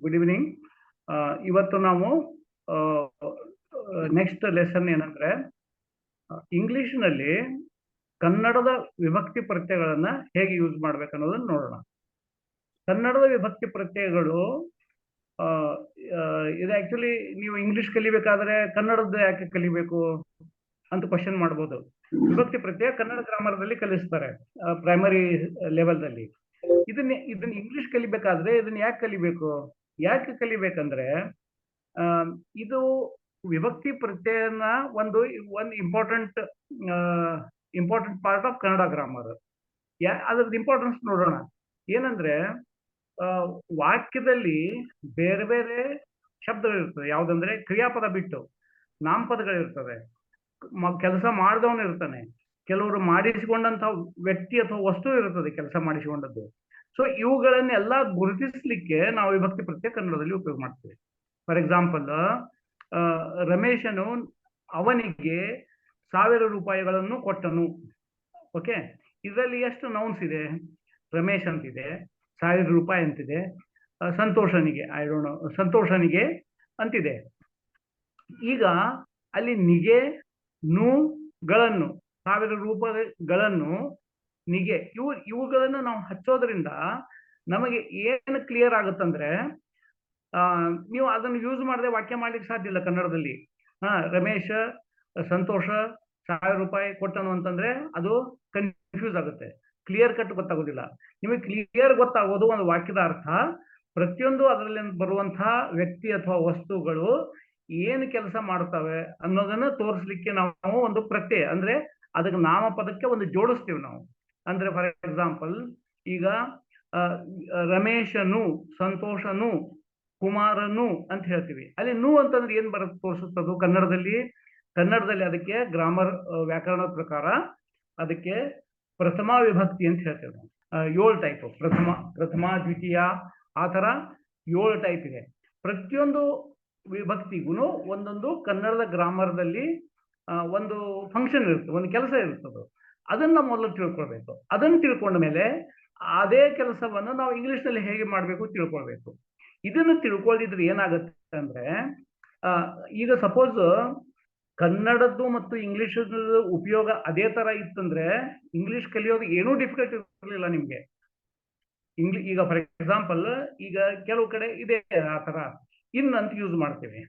Good evening. ಇವತ್ತು ನಾವು next lesson ಏನಂದ್ರೆ ಇಂಗ್ಲಿಷ್ನಲ್ಲಿ ಕನ್ನಡದ ವಿಭಕ್ತಿ ಪ್ರತ್ಯಯಗಳನ್ನ ಹೇಗೆ ಯೂಸ್ ಮಾಡ್ಬೇಕು ಅನ್ನೋದನ್ನ ನೋಡೋಣ. ಕನ್ನಡದ ವಿಭಕ್ತಿ ಪ್ರತ್ಯಯಗಳು ಇದು ಆಕ್ಚುಲಿ ನೀವು ಇಂಗ್ಲಿಷ್ ಕಲಿಬೇಕಾದ್ರೆ ಕನ್ನಡದ ಯಾಕೆ ಕಲಿಬೇಕು ಅಂತ ಕ್ವಶನ್ ಮಾಡ್ಬೋದು. ವಿಭಕ್ತಿ ಪ್ರತ್ಯಯ ಕನ್ನಡ ಗ್ರಾಮರ್ದಲ್ಲಿ ಕಲಿಸ್ತಾರೆ ಪ್ರೈಮರಿ ಲೆವೆಲ್ದಲ್ಲಿ. ಇದನ್ನ ಇಂಗ್ಲಿಷ್ ಕಲಿಬೇಕಾದ್ರೆ ಇದನ್ನ ಯಾಕೆ ಕಲಿಬೇಕಂದ್ರೆ ಇದು ವಿಭಕ್ತಿ ಪ್ರತ್ಯಯನ ಒಂದು important part of Kannada grammar. ಅದ್ರದ್ದು ಇಂಪಾರ್ಟೆನ್ಸ್ ನೋಡೋಣ. ಏನಂದ್ರೆ ವಾಕ್ಯದಲ್ಲಿ ಬೇರೆ ಬೇರೆ ಶಬ್ದಗಳಿರ್ತದೆ. ಯಾವ್ದಂದ್ರೆ ಕ್ರಿಯಾಪದ ಬಿಟ್ಟು ನಾಮಪದಗಳಿರ್ತದೆ. ಕೆಲಸ ಮಾಡಿದವನು ಇರ್ತಾನೆ, ಕೆಲವರು ಮಾಡಿಸಿಕೊಂಡಂತ ವ್ಯಕ್ತಿ ಅಥವಾ ವಸ್ತು ಇರ್ತದೆ ಕೆಲಸ ಮಾಡಿಸಿಕೊಂಡದ್ದು. ಸೊ ಇವುಗಳನ್ನೆಲ್ಲ ಗುರುತಿಸ್ಲಿಕ್ಕೆ ನಾವು ವಿಭಕ್ತಿ ಪ್ರತ್ಯಯ ಕನ್ನಡದಲ್ಲಿ ಉಪಯೋಗ ಮಾಡ್ತೇವೆ. ಫಾರ್ ಎಕ್ಸಾಂಪಲ್, ರಮೇಶನು ಅವನಿಗೆ 1000 ರೂಪಾಯಿಗಳನ್ನು ಕೊಟ್ಟನು. ಓಕೆ, ಇದರಲ್ಲಿ ಎಷ್ಟು ನೌನ್ಸ್ ಇದೆ? ರಮೇಶ್ ಅಂತಿದೆ, 1000 ರೂಪಾಯಿ ಅಂತಿದೆ, ಸಂತೋಷನಿಗೆ ಅಂತಿದೆ. ಈಗ ಅಲ್ಲಿ ನಿಗೆ, ಗಳನ್ನು, 1000 ರೂಪಾಯಿಗಳನ್ನು ನಿಗೆ, ಇವುಗಳನ್ನು ನಾವು ಹಚ್ಚೋದ್ರಿಂದ ನಮಗೆ ಏನು ಕ್ಲಿಯರ್ ಆಗುತ್ತಂದ್ರೆ, ನೀವು ಅದನ್ನು ಯೂಸ್ ಮಾಡದೆ ವಾಕ್ಯ ಮಾಡ್ಲಿಕ್ಕೆ ಸಾಧ್ಯ ಇಲ್ಲ ಕನ್ನಡದಲ್ಲಿ. ರಮೇಶ್ ಸಂತೋಷ 1000 ರೂಪಾಯಿ ಕೊಟ್ಟನು ಅಂತಂದ್ರೆ ಅದು ಕನ್ಫ್ಯೂಸ್ ಆಗುತ್ತೆ, ಕ್ಲಿಯರ್ ಕಟ್ ಗೊತ್ತಾಗೋದಿಲ್ಲ. ನಿಮಗೆ ಕ್ಲಿಯರ್ ಗೊತ್ತಾಗೋದು ಒಂದು ವಾಕ್ಯದ ಅರ್ಥ, ಪ್ರತಿಯೊಂದು ಅದರಲ್ಲಿ ಬರುವಂತಹ ವ್ಯಕ್ತಿ ಅಥವಾ ವಸ್ತುಗಳು ಏನು ಕೆಲಸ ಮಾಡ್ತವೆ ಅನ್ನೋದನ್ನ ತೋರಿಸ್ಲಿಕ್ಕೆ ನಾವು ಒಂದು ಪ್ರತ್ಯಯ ಅಂದ್ರೆ ಅದಕ್ಕೆ ನಾಮಪದಕ್ಕೆ ಒಂದು ಜೋಡಿಸ್ತೀವಿ ನಾವು. ಅಂದ್ರೆ ಫಾರ್ ಎಕ್ಸಾಂಪಲ್, ಈಗ ರಮೇಶನು, ಸಂತೋಷನು, ಕುಮಾರನು ಅಂತ ಹೇಳ್ತೀವಿ. ಅಲ್ಲಿ ನು ಅಂತಂದ್ರೆ ಏನ್ ಬರುತ್ತೆ ತೋರಿಸುತ್ತದು ಕನ್ನಡದಲ್ಲಿ ಅದಕ್ಕೆ ಗ್ರಾಮರ್ ವ್ಯಾಕರಣದ ಪ್ರಕಾರ ಅದಕ್ಕೆ ಪ್ರಥಮ ವಿಭಕ್ತಿ ಅಂತ ಹೇಳ್ತೇವೆ ನಾವು. 7 ಟೈಪ್, ಪ್ರಥಮ ದ್ವಿತೀಯ, ಆ ತರ 7 ಟೈಪ್ ಇದೆ. ಪ್ರತಿಯೊಂದು ವಿಭಕ್ತಿಗೂ ಒಂದೊಂದು ಕನ್ನಡದ ಗ್ರಾಮರ್ದಲ್ಲಿ ಒಂದು ಫಂಕ್ಷನ್ ಇರುತ್ತೆ, ಒಂದು ಕೆಲಸ ಇರ್ತದೆ. ಅದನ್ನ ಮೊದಲು ತಿಳ್ಕೊಳ್ಬೇಕು. ಅದನ್ನು ತಿಳ್ಕೊಂಡ ಮೇಲೆ ಅದೇ ಕೆಲಸವನ್ನು ನಾವು ಇಂಗ್ಲಿಷ್ ನಲ್ಲಿ ಹೇಗೆ ಮಾಡ್ಬೇಕು ತಿಳ್ಕೊಳ್ಬೇಕು. ಇದನ್ನು ತಿಳ್ಕೊಳ್ಳಿದ್ರೆ ಏನಾಗುತ್ತೆ ಅಂದ್ರೆ, ಈಗ ಸಪೋಸ್ ಕನ್ನಡದ್ದು ಮತ್ತು ಇಂಗ್ಲಿಷ್ ಉಪಯೋಗ ಅದೇ ತರ ಇತ್ತಂದ್ರೆ ಇಂಗ್ಲಿಷ್ ಕಲಿಯೋದು ಏನೂ ಡಿಫಿಕಲ್ಟ್ ಇರಲಿಲ್ಲ ನಿಮ್ಗೆ. ಈಗ ಫಾರ್ ಎಕ್ಸಾಂಪಲ್, ಈಗ ಕೆಲವು ಕಡೆ ಇದೆ ಆ ತರ ಇನ್ ಅಂತ ಯೂಸ್ ಮಾಡ್ತೇವೆ.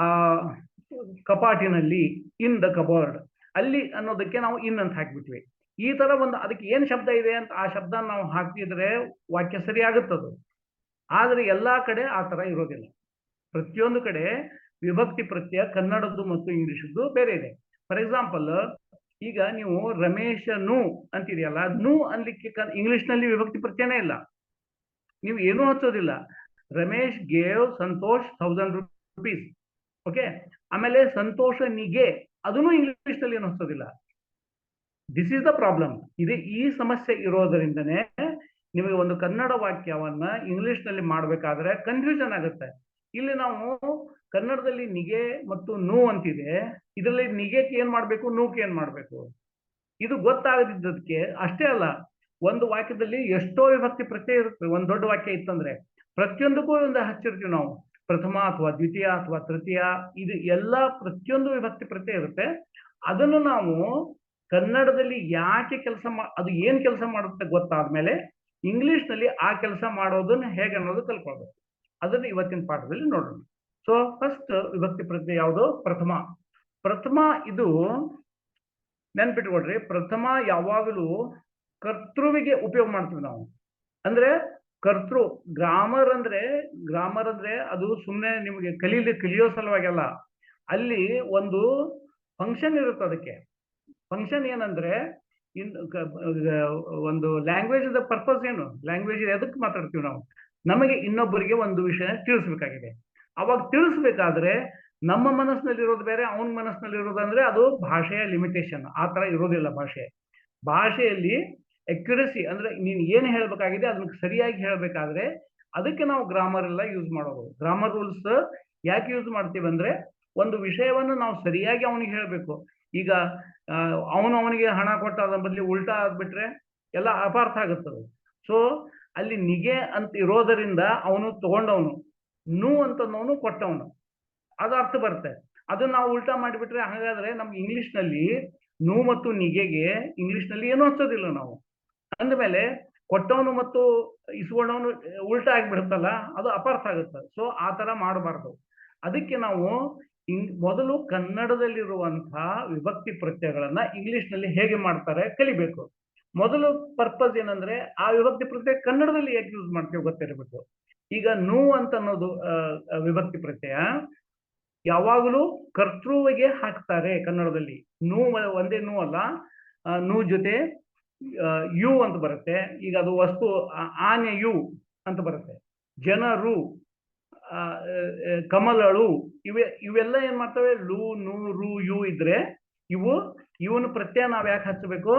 ಆ ಕಪಾಟಿನಲ್ಲಿ, ಇನ್ ದ ಕಬೋರ್ಡ್, ಅಲ್ಲಿ ಅನ್ನೋದಕ್ಕೆ ನಾವು ಇನ್ ಅಂತ ಹಾಕ್ಬಿಟ್ವಿ. ಈ ತರ ಒಂದು ಅದಕ್ಕೆ ಏನ್ ಶಬ್ದ ಇದೆ ಅಂತ ಆ ಶಬ್ದ ನಾವು ಹಾಕಿದ್ರೆ ವಾಕ್ಯ ಸರಿ ಆಗುತ್ತದು. ಆದ್ರೆ ಎಲ್ಲಾ ಕಡೆ ಆ ತರ ಇರೋದಿಲ್ಲ. ಪ್ರತಿಯೊಂದು ಕಡೆ ವಿಭಕ್ತಿ ಪ್ರತ್ಯಯ ಕನ್ನಡದ್ದು ಮತ್ತು ಇಂಗ್ಲಿಷದ್ದು ಬೇರೆ ಇದೆ. ಫಾರ್ ಎಕ್ಸಾಂಪಲ್, ಈಗ ನೀವು ರಮೇಶನು ಅಂತಿದೆಯಲ್ಲ, ನು ಅನ್ಲಿಕ್ಕೆ ಇಂಗ್ಲಿಷ್ ನಲ್ಲಿ ವಿಭಕ್ತಿ ಪ್ರತ್ಯಯನೇ ಇಲ್ಲ, ನೀವು ಏನೂ ಹಚ್ಚೋದಿಲ್ಲ. Ramesh gave Santosh 1000 rupees. Okay, ಆಮೇಲೆ ಸಂತೋಷನಿಗೆ ಅದನ್ನು ಇಂಗ್ಲಿಷ್ ನಲ್ಲಿ ಏನು ಹಚ್ಚೋದಿಲ್ಲ. This is the problem. ಈ ಸಮಸ್ಯೆ ಇರೋದರಿಂದನೇ ನಿಮಗೆ ಒಂದು ಕನ್ನಡ ವಾಕ್ಯವನ್ನ ಇಂಗ್ಲಿಷ್ ನಲ್ಲಿ ಮಾಡ್ಬೇಕಾದ್ರೆ ಕನ್ಫ್ಯೂಷನ್ ಆಗುತ್ತೆ. ಇಲ್ಲಿ ನಾವು ಕನ್ನಡದಲ್ಲಿ ನಿಗೆ ಮತ್ತು ನು ಅಂತಿದೆ, ಇದರಲ್ಲಿ ನಿಗೆಗೆ ಏನ್ ಮಾಡ್ಬೇಕು, ನೂಕ್ಕೆ ಏನ್ ಮಾಡ್ಬೇಕು, ಇದು ಗೊತ್ತಾಗದಿದ್ದಕ್ಕೆ ಅಷ್ಟೇ ಅಲ್ಲ, ಒಂದು ವಾಕ್ಯದಲ್ಲಿ ಎಷ್ಟೋ ವಿಭಕ್ತಿ ಪ್ರತ್ಯಯ ಇರುತ್ತೆ. ಒಂದು ದೊಡ್ಡ ವಾಕ್ಯ ಇತ್ತಂದ್ರೆ ಪ್ರತಿಯೊಂದಕ್ಕೂ ಒಂದು ಹಚ್ಚಿರ್ತೀವಿ ನಾವು, ಪ್ರಥಮ ಅಥವಾ ದ್ವಿತೀಯ ಅಥವಾ ತೃತೀಯ, ಇದು ಎಲ್ಲ ಪ್ರತಿಯೊಂದು ವಿಭಕ್ತಿ ಪ್ರತ್ಯಯ ಇರುತ್ತೆ. ಅದನ್ನು ನಾವು ಕನ್ನಡದಲ್ಲಿ ಯಾಕೆ ಅದು ಏನ್ ಕೆಲಸ ಮಾಡುತ್ತೆ ಗೊತ್ತಾದ್ಮೇಲೆ ಇಂಗ್ಲಿಷ್ ನಲ್ಲಿ ಆ ಕೆಲಸ ಮಾಡೋದನ್ನ ಹೇಗೆ ಅನ್ನೋದು ಕಲ್ಕೊಳ್ಬೇಕು. ಅದನ್ನ ಇವತ್ತಿನ ಪಾಠದಲ್ಲಿ ನೋಡೋಣ. ಸೊ ಫಸ್ಟ್ ವಿಭಕ್ತಿ ಪ್ರತ್ಯಯ ಯಾವುದು? ಪ್ರಥಮ. ಇದು ನೆನ್ಪಿಟ್ಕೊಡ್ರಿ, ಪ್ರಥಮ ಯಾವಾಗಲೂ ಕರ್ತೃವಿಗೆ ಉಪಯೋಗ ಮಾಡ್ತೀವಿ ನಾವು. ಅಂದ್ರೆ ಕರ್ತೃ, ಗ್ರಾಮರ್ ಅಂದ್ರೆ ಅದು ಸುಮ್ಮನೆ ನಿಮಗೆ ಕಲಿಯೋ ಸಲುವಾಗಿ ಅಲ್ಲ. ಅಲ್ಲಿ ಒಂದು ಫಂಕ್ಷನ್ ಇರುತ್ತೆ. ಅದಕ್ಕೆ ಫಂಕ್ಷನ್ ಏನಂದ್ರೆ, ಒಂದು ಲ್ಯಾಂಗ್ವೇಜ್ ಪರ್ಪಸ್ ಏನು? ಲ್ಯಾಂಗ್ವೇಜ್ ಎದಕ್ಕೆ ಮಾತಾಡ್ತೀವಿ ನಾವು? ನಮಗೆ ಇನ್ನೊಬ್ಬರಿಗೆ ಒಂದು ವಿಷಯ ತಿಳಿಸ್ಬೇಕಾಗಿದೆ. ಅವಾಗ ತಿಳಿಸ್ಬೇಕಾದ್ರೆ ನಮ್ಮ ಮನಸ್ಸಿನಲ್ಲಿ ಇರೋದು ಬೇರೆ, ಅವನ ಮನಸ್ಸಿನಲ್ಲಿ ಇರೋದಂದ್ರೆ ಅದು ಭಾಷೆಯ ಲಿಮಿಟೇಷನ್. ಆ ತರ ಇರೋದಿಲ್ಲ ಭಾಷೆಯಲ್ಲಿ ಅಕ್ಯುರಸಿ ಅಂದ್ರೆ ನೀನು ಏನು ಹೇಳ್ಬೇಕಾಗಿದೆ ಅದನ್ನ ಸರಿಯಾಗಿ ಹೇಳ್ಬೇಕಾದ್ರೆ ಅದಕ್ಕೆ ನಾವು ಗ್ರಾಮರ್ ಎಲ್ಲ ಯೂಸ್ ಮಾಡೋದು. ಗ್ರಾಮರ್ ರೂಲ್ಸ್ ಯಾಕೆ ಯೂಸ್ ಮಾಡ್ತೀವಿ ಅಂದ್ರೆ, ಒಂದು ವಿಷಯವನ್ನು ನಾವು ಸರಿಯಾಗಿ ಅವನಿಗೆ ಹೇಳ್ಬೇಕು. ಈಗ ಅವನಿಗೆ ಹಣ ಕೊಟ್ಟ ಅದ್ರ ಬದಲಿ ಉಲ್ಟಾ ಆಗ್ಬಿಟ್ರೆ ಎಲ್ಲ ಅಪಾರ್ಥ ಆಗುತ್ತದೆ. ಸೊ ಅಲ್ಲಿ ನಿಗೆ ಅಂತ ಇರೋದರಿಂದ ಅವನು ತಗೊಂಡವನು, ನು ಅಂತನವನು ಕೊಟ್ಟವನು, ಅದು ಅರ್ಥ ಬರುತ್ತೆ. ಅದನ್ನ ನಾವು ಉಲ್ಟಾ ಮಾಡಿಬಿಟ್ರೆ ಹಾಗಾದ್ರೆ ನಮ್ಗೆ ಇಂಗ್ಲಿಷ್ ನಲ್ಲಿ ನು ಮತ್ತು ನಿಗೆಗೆ ಇಂಗ್ಲಿಷ್ ನಲ್ಲಿ ಏನೂ ಹಚ್ಚೋದಿಲ್ಲ ನಾವು. ಅಂದಮೇಲೆ ಕೊಟ್ಟವನು ಮತ್ತು ಇಸ್ಕೊಂಡವನು ಉಲ್ಟಾ ಆಗಿಬಿಡುತ್ತಲ್ಲ, ಅದು ಅಪಾರ್ಥ ಆಗುತ್ತೆ. ಸೊ ಆ ತರ ಮಾಡಬಾರ್ದು. ಅದಕ್ಕೆ ನಾವು ಮೊದಲು ಕನ್ನಡದಲ್ಲಿರುವಂತಹ ವಿಭಕ್ತಿ ಪ್ರತ್ಯಯಗಳನ್ನ ಇಂಗ್ಲಿಷ್ ನಲ್ಲಿ ಹೇಗೆ ಮಾಡ್ತಾರೆ ಕಲಿಬೇಕು. ಮೊದಲು ಪರ್ಪಸ್ ಏನಂದ್ರೆ ಆ ವಿಭಕ್ತಿ ಪ್ರತ್ಯಯ ಕನ್ನಡದಲ್ಲಿ ಯಾಕೆ ಯೂಸ್ ಮಾಡ್ತೀವಿ ಗೊತ್ತಿರಬೇಕು. ಈಗ ನು ಅಂತ ಅನ್ನೋದು ವಿಭಕ್ತಿ ಪ್ರತ್ಯಯ ಯಾವಾಗಲೂ ಕರ್ತೃವಿಗೆ ಹಾಕ್ತಾರೆ ಕನ್ನಡದಲ್ಲಿ. ನು ಒಂದೇ ನು ಅಲ್ಲ, ನು ಜೊತೆ ಯು ಅಂತ ಬರುತ್ತೆ. ಈಗ ಅದು ವಸ್ತು ಆನೆ ಯು ಅಂತ ಬರುತ್ತೆ. ಜನರು, ಕಮಲಳು, ಇವೆಲ್ಲ ಏನ್ ಮಾಡ್ತವೆ, ಲು ನು ರು ಯು ಇದ್ರೆ ಇವನು ಪ್ರತ್ಯಯ ನಾವ್ ಯಾಕೆ ಹಚ್ಚಬೇಕು,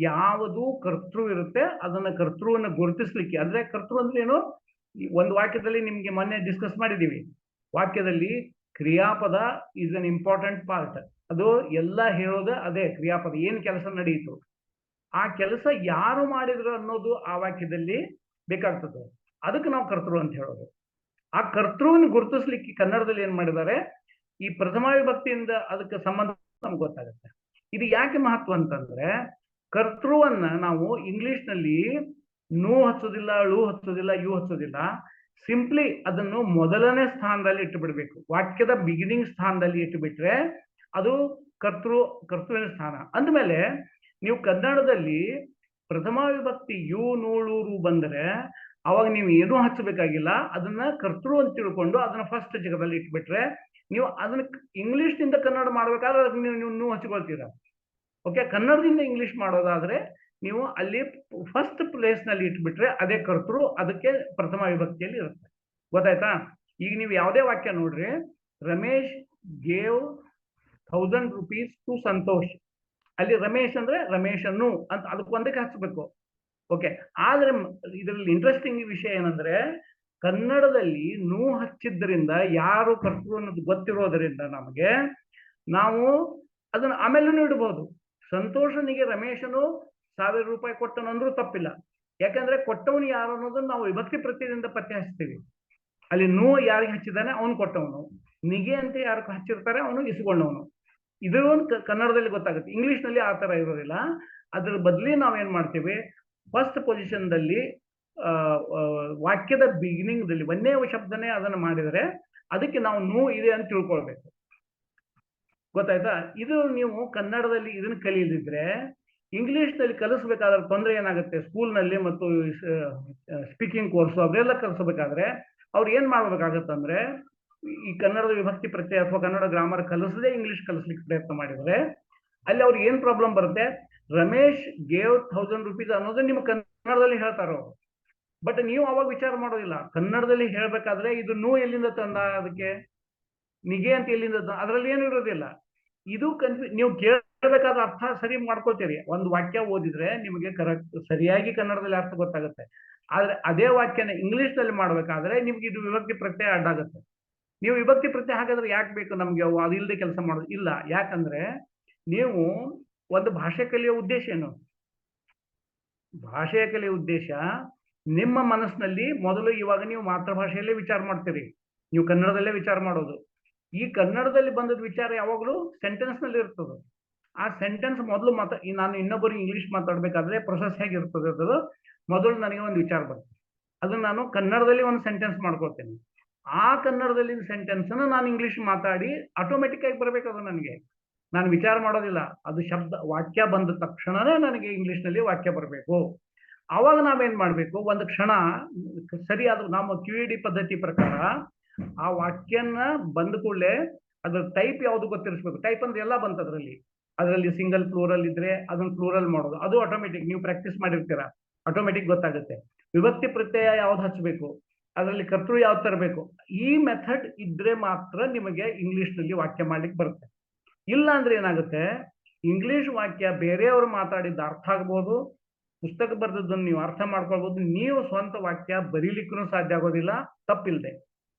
ಯಾವುದು ಕರ್ತೃ ಇರುತ್ತೆ ಅದನ್ನ ಕರ್ತೃವನ್ನ ಗುರುತಿಸ್ಲಿಕ್ಕೆ. ಅಂದ್ರೆ ಕರ್ತೃ ಅಂದ್ರೆ ಏನು, ಒಂದು ವಾಕ್ಯದಲ್ಲಿ ನಿಮ್ಗೆ ಮೊನ್ನೆ ಡಿಸ್ಕಸ್ ಮಾಡಿದೀವಿ, ವಾಕ್ಯದಲ್ಲಿ ಕ್ರಿಯಾಪದ ಇಸ್ ಅನ್ ಇಂಪಾರ್ಟೆಂಟ್ ಪಾರ್ಟ್. ಅದು ಎಲ್ಲ ಹೇಳೋದು ಅದೇ ಕ್ರಿಯಾಪದ, ಏನ್ ಕೆಲಸ ನಡೆಯಿತು ಆ ಕೆಲಸ ಯಾರು ಮಾಡಿದ್ರು ಅನ್ನೋದು ಆ ವಾಕ್ಯದಲ್ಲಿ ಬೇಕಾಗ್ತದೆ. ಅದಕ್ಕೆ ನಾವು ಕರ್ತೃ ಅಂತ ಹೇಳೋದು. ಆ ಕರ್ತೃವನ್ನು ಗುರುತಿಸ್ಲಿಕ್ಕೆ ಕನ್ನಡದಲ್ಲಿ ಏನ್ ಮಾಡಿದ್ದಾರೆ, ಈ ಪ್ರಥಮ ವಿಭಕ್ತಿಯಿಂದ ಅದಕ್ಕೆ ಸಂಬಂಧ ನಮ್ಗೆ ಗೊತ್ತಾಗುತ್ತೆ. ಇದು ಯಾಕೆ ಮಹತ್ವ ಅಂತಂದ್ರೆ, ಕರ್ತೃವನ್ನ ನಾವು ಇಂಗ್ಲಿಷ್ ನಲ್ಲಿ ನು ಹಚ್ಚೋದಿಲ್ಲ, ಳು ಹಚ್ಚೋದಿಲ್ಲ, ಯು ಹಚ್ಚೋದಿಲ್ಲ. ಸಿಂಪ್ಲಿ ಅದನ್ನು ಮೊದಲನೇ ಸ್ಥಾನದಲ್ಲಿ ಇಟ್ಟು ಬಿಡ್ಬೇಕು. ವಾಕ್ಯದ ಬಿಗಿನಿಂಗ್ ಸ್ಥಾನದಲ್ಲಿ ಇಟ್ಟು ಬಿಟ್ರೆ ಅದು ಕರ್ತೃವಿನ ಸ್ಥಾನ. ಅಂದಮೇಲೆ ನೀವು ಕನ್ನಡದಲ್ಲಿ ಪ್ರಥಮ ವಿಭಕ್ತಿ ಯು ನು ಳು ರು ಬಂದರೆ ಅವಾಗ ನೀವು ಏನೂ ಹಚ್ಚಬೇಕಾಗಿಲ್ಲ. ಅದನ್ನ ಕರ್ತೃ ಅಂತ ತಿಳ್ಕೊಂಡು ಅದನ್ನ ಫಸ್ಟ್ ಜಗದಲ್ಲಿ ಇಟ್ಬಿಟ್ರೆ, ನೀವು ಅದನ್ನ ಇಂಗ್ಲಿಷ್ ನಿಂದ ಕನ್ನಡ ಮಾಡ್ಬೇಕಾದ್ರೆ ಅದಕ್ಕೆ ನೀವು ನು ಹಚ್ಕೊಳ್ತೀರಾ. ಓಕೆ, ಕನ್ನಡದಿಂದ ಇಂಗ್ಲಿಷ್ ಮಾಡೋದಾದ್ರೆ ನೀವು ಅಲ್ಲಿ ಫಸ್ಟ್ ಪ್ಲೇಸ್ ನಲ್ಲಿ ಇಟ್ಬಿಟ್ರೆ ಅದೇ ಕರ್ತೃ, ಅದಕ್ಕೆ ಪ್ರಥಮ ವಿಭಕ್ತಿಯಲ್ಲಿ ಇರುತ್ತೆ. ಗೊತ್ತಾಯ್ತಾ? ಈಗ ನೀವು ಯಾವುದೇ ವಾಕ್ಯ ನೋಡ್ರಿ, Ramesh gave 1000 rupees to Santosh, ಅಲ್ಲಿ ರಮೇಶ್ ಅಂದ್ರೆ ರಮೇಶನ್ನು ಅಂತ ಅದಕ್ಕೆ ಒಂದಕ್ಕೆ ಹಚ್ಚಬೇಕು. ಓಕೆ, ಆದ್ರೆ ಇದರಲ್ಲಿ ಇಂಟ್ರೆಸ್ಟಿಂಗ್ ವಿಷಯ ಏನಂದ್ರೆ, ಕನ್ನಡದಲ್ಲಿ ನು ಹಚ್ಚಿದ್ರಿಂದ ಯಾರು ಕರ್ತೃ ಅನ್ನೋದು ಗೊತ್ತಿರೋದ್ರಿಂದ ನಮಗೆ ನಾವು ಅದನ್ನ ಆಮೇಲೆ ಇಡಬಹುದು. ಸಂತೋಷನಿಗೆ ರಮೇಶನು 1000 ರೂಪಾಯಿ ಕೊಟ್ಟನಂದ್ರೂ ತಪ್ಪಿಲ್ಲ. ಯಾಕಂದ್ರೆ ಕೊಟ್ಟವನು ಯಾರು ಅನ್ನೋದನ್ನ ನಾವು ವಿಭಕ್ತಿ ಪ್ರತ್ಯಯದಿಂದ ಪತ್ತೆ ಹಚ್ತೀವಿ. ಅಲ್ಲಿ ನು ಯಾರಿಗೆ ಹಚ್ಚಿದಾನೆ ಅವನು ಕೊಟ್ಟವನು, ನಿಗೆ ಅಂತ ಯಾರು ಹಚ್ಚಿರ್ತಾರೆ ಅವನು ಇಸ್ಕೊಂಡವನು. ಇದು ಒಂದು ಕನ್ನಡದಲ್ಲಿ ಗೊತ್ತಾಗುತ್ತೆ. ಇಂಗ್ಲಿಷ್ ನಲ್ಲಿ ಆ ತರ ಇರೋದಿಲ್ಲ. ಅದ್ರ ಬದಲಿ ನಾವೇನ್ ಮಾಡ್ತೀವಿ, ಫಸ್ಟ್ ಪೊಸಿಷನ್ ದಲ್ಲಿ ವಾಕ್ಯದ ಬಿಗಿನಿಂಗ್ ದಲ್ಲಿ ಒಂದೇ ಶಬ್ದನೇ ಅದನ್ನ ಮಾಡಿದರೆ ಅದಕ್ಕೆ ನಾವು ನು ಇದೆ ಅಂತ ತಿಳ್ಕೊಳ್ಬೇಕು. ಗೊತ್ತಾಯ್ತಾ? ಇದು ನೀವು ಕನ್ನಡದಲ್ಲಿ ಇದನ್ನ ಕಲಿಯದಿದ್ರೆ ಇಂಗ್ಲಿಷ್ ನಲ್ಲಿ ಕಲಿಸ್ಬೇಕಾದ್ರೆ ತೊಂದರೆ ಏನಾಗುತ್ತೆ, ಸ್ಕೂಲ್ ನಲ್ಲಿ ಮತ್ತು ಸ್ಪೀಕಿಂಗ್ ಕೋರ್ಸ್ ಅವೆಲ್ಲ ಕಲಿಸಬೇಕಾದ್ರೆ ಅವ್ರು ಏನ್ ಮಾಡ್ಬೇಕಾಗತ್ತಂದ್ರೆ, ಈ ಕನ್ನಡದ ವಿಭಕ್ತಿ ಪ್ರತ್ಯಯ ಅಥವಾ ಕನ್ನಡ ಗ್ರಾಮರ್ ಕಲಿಸದೆ ಇಂಗ್ಲಿಷ್ ಕಲಿಸ್ಲಿಕ್ಕೆ ಪ್ರಯತ್ನ ಮಾಡಿದ್ರೆ ಅಲ್ಲಿ ಅವ್ರಿಗೆ ಏನ್ ಪ್ರಾಬ್ಲಮ್ ಬರುತ್ತೆ, ರಮೇಶ್ ಗೇವ್ 1000 rupees ಅನ್ನೋದು ನಿಮ್ಮ ಕನ್ನಡದಲ್ಲಿ ಹೇಳ್ತಾರೋ, ಬಟ್ ನೀವು ಅವಾಗ ವಿಚಾರ ಮಾಡೋದಿಲ್ಲ. ಕನ್ನಡದಲ್ಲಿ ಹೇಳ್ಬೇಕಾದ್ರೆ ಇದು ನು ಎಲ್ಲಿಂದ ತಂದ, ಅದಕ್ಕೆ ನಿಗೆ ಅಂತ ಎಲ್ಲಿಂದ ತಂದ, ಅದರಲ್ಲಿ ಏನು ಇರೋದಿಲ್ಲ. ಇದು ನೀವು ಕೇಳಬೇಕಾದ ಅರ್ಥ ಸರಿ ಮಾಡ್ಕೊಳ್ತೀರಿ. ಒಂದು ವಾಕ್ಯ ಓದಿದ್ರೆ ನಿಮಗೆ ಕರೆಕ್ಟ್ ಸರಿಯಾಗಿ ಕನ್ನಡದಲ್ಲಿ ಅರ್ಥ ಗೊತ್ತಾಗುತ್ತೆ. ಆದ್ರೆ ಅದೇ ವಾಕ್ಯನ ಇಂಗ್ಲಿಷ್ ನಲ್ಲಿ ಮಾಡ್ಬೇಕಾದ್ರೆ ನಿಮ್ಗೆ ಇದು ವಿಭಕ್ತಿ ಪ್ರತ್ಯಯ ಅಡ್ಡಾಗುತ್ತೆ. ನೀವು ವಿಭಕ್ತಿ ಪ್ರತ್ಯಯ ಹಾಗಾದ್ರೆ ಯಾಕೆ ಬೇಕು ನಮ್ಗೆ, ಅದು ಇಲ್ಲದೆ ಕೆಲಸ ಮಾಡೋದು ಇಲ್ಲ. ಯಾಕಂದ್ರೆ ನೀವು ಒಂದು ಭಾಷೆ ಕಲಿಯೋ ಉದ್ದೇಶ ಏನು, ಭಾಷೆಯ ಕಲಿಯೋ ಉದ್ದೇಶ ನಿಮ್ಮ ಮನಸ್ಸಿನಲ್ಲಿ ಮೊದಲು, ಇವಾಗ ನೀವು ಮಾತೃಭಾಷೆಯಲ್ಲೇ ವಿಚಾರ ಮಾಡ್ತೀರಿ, ನೀವು ಕನ್ನಡದಲ್ಲೇ ವಿಚಾರ ಮಾಡೋದು. ಈ ಕನ್ನಡದಲ್ಲಿ ಬಂದದ ವಿಚಾರ ಯಾವಾಗಲೂ ಸೆಂಟೆನ್ಸ್ ನಲ್ಲಿ ಇರ್ತದೆ. ಆ ಸೆಂಟೆನ್ಸ್ ಮೊದಲು ನಾನು ಇನ್ನೊಬ್ಬರು ಇಂಗ್ಲಿಷ್ ಮಾತಾಡ್ಬೇಕಾದ್ರೆ ಪ್ರೊಸೆಸ್ ಹೇಗಿರ್ತದೆ, ಅದು ಮೊದಲು ನನಗೆ ಒಂದು ವಿಚಾರ ಬರುತ್ತೆ, ಅದನ್ನ ನಾನು ಕನ್ನಡದಲ್ಲಿ ಒಂದು ಸೆಂಟೆನ್ಸ್ ಮಾಡ್ಕೊಳ್ತೇನೆ. ಆ ಕನ್ನಡದಲ್ಲಿ ಸೆಂಟೆನ್ಸ್ ನಾನು ಇಂಗ್ಲಿಷ್ ಮಾತಾಡಿ ಆಟೋಮೆಟಿಕ್ ಆಗಿ ಬರ್ಬೇಕು. ಅದು ನನಗೆ, ನಾನು ವಿಚಾರ ಮಾಡೋದಿಲ್ಲ. ಅದು ಶಬ್ದ ವಾಕ್ಯ ಬಂದ ತಕ್ಷಣನೇ ನನಗೆ ಇಂಗ್ಲಿಷ್ ನಲ್ಲಿ ವಾಕ್ಯ ಬರಬೇಕು. ಆವಾಗ ನಾವೇನ್ ಮಾಡ್ಬೇಕು, ಒಂದು ಕ್ಷಣ ಸರಿಯಾದ ನಮ್ಮ QED ಪದ್ಧತಿ ಪ್ರಕಾರ ಆ ವಾಕ್ಯನ ಬಂದ ಕೂಡಲೇ ಅದ್ರ ಟೈಪ್ ಯಾವ್ದು ಗೊತ್ತಿರಿಸ್ಬೇಕು. ಟೈಪ್ ಅಂದ್ರೆ ಎಲ್ಲ ಬಂತ ಅದರಲ್ಲಿ ಸಿಂಗಲ್ ಪ್ಲೂರಲ್ ಇದ್ರೆ ಅದನ್ನ ಪ್ಲೂರಲ್ ಮಾಡೋದು, ಅದು ಆಟೋಮೆಟಿಕ್ ನೀವು ಪ್ರಾಕ್ಟೀಸ್ ಮಾಡಿರ್ತೀರಾ, ಆಟೋಮೆಟಿಕ್ ಗೊತ್ತಾಗುತ್ತೆ. ವಿಭಕ್ತಿ ಪ್ರತ್ಯಯ ಯಾವ್ದು ಹಚ್ಚಬೇಕು, ಅದರಲ್ಲಿ ಕರ್ತೃ ಯಾವ್ದು ತರಬೇಕು, ಈ ಮೆಥಡ್ ಇದ್ರೆ ಮಾತ್ರ ನಿಮಗೆ ಇಂಗ್ಲಿಷ್ ನಲ್ಲಿ ವಾಕ್ಯ ಮಾಡ್ಲಿಕ್ಕೆ ಬರುತ್ತೆ. ಇಲ್ಲ ಅಂದ್ರೆ ಏನಾಗುತ್ತೆ, ಇಂಗ್ಲಿಷ್ ವಾಕ್ಯ ಬೇರೆಯವರು ಮಾತಾಡಿದ ಅರ್ಥ ಆಗ್ಬೋದು, ಪುಸ್ತಕ ಬರೆದದ್ದನ್ನು ನೀವು ಅರ್ಥ ಮಾಡ್ಕೊಳ್ಬಹುದು, ನೀವು ಸ್ವಂತ ವಾಕ್ಯ ಬರೀಲಿಕ್ಕೂ ಸಾಧ್ಯ ಆಗೋದಿಲ್ಲ, ತಪ್ಪಿಲ್ಲದೆ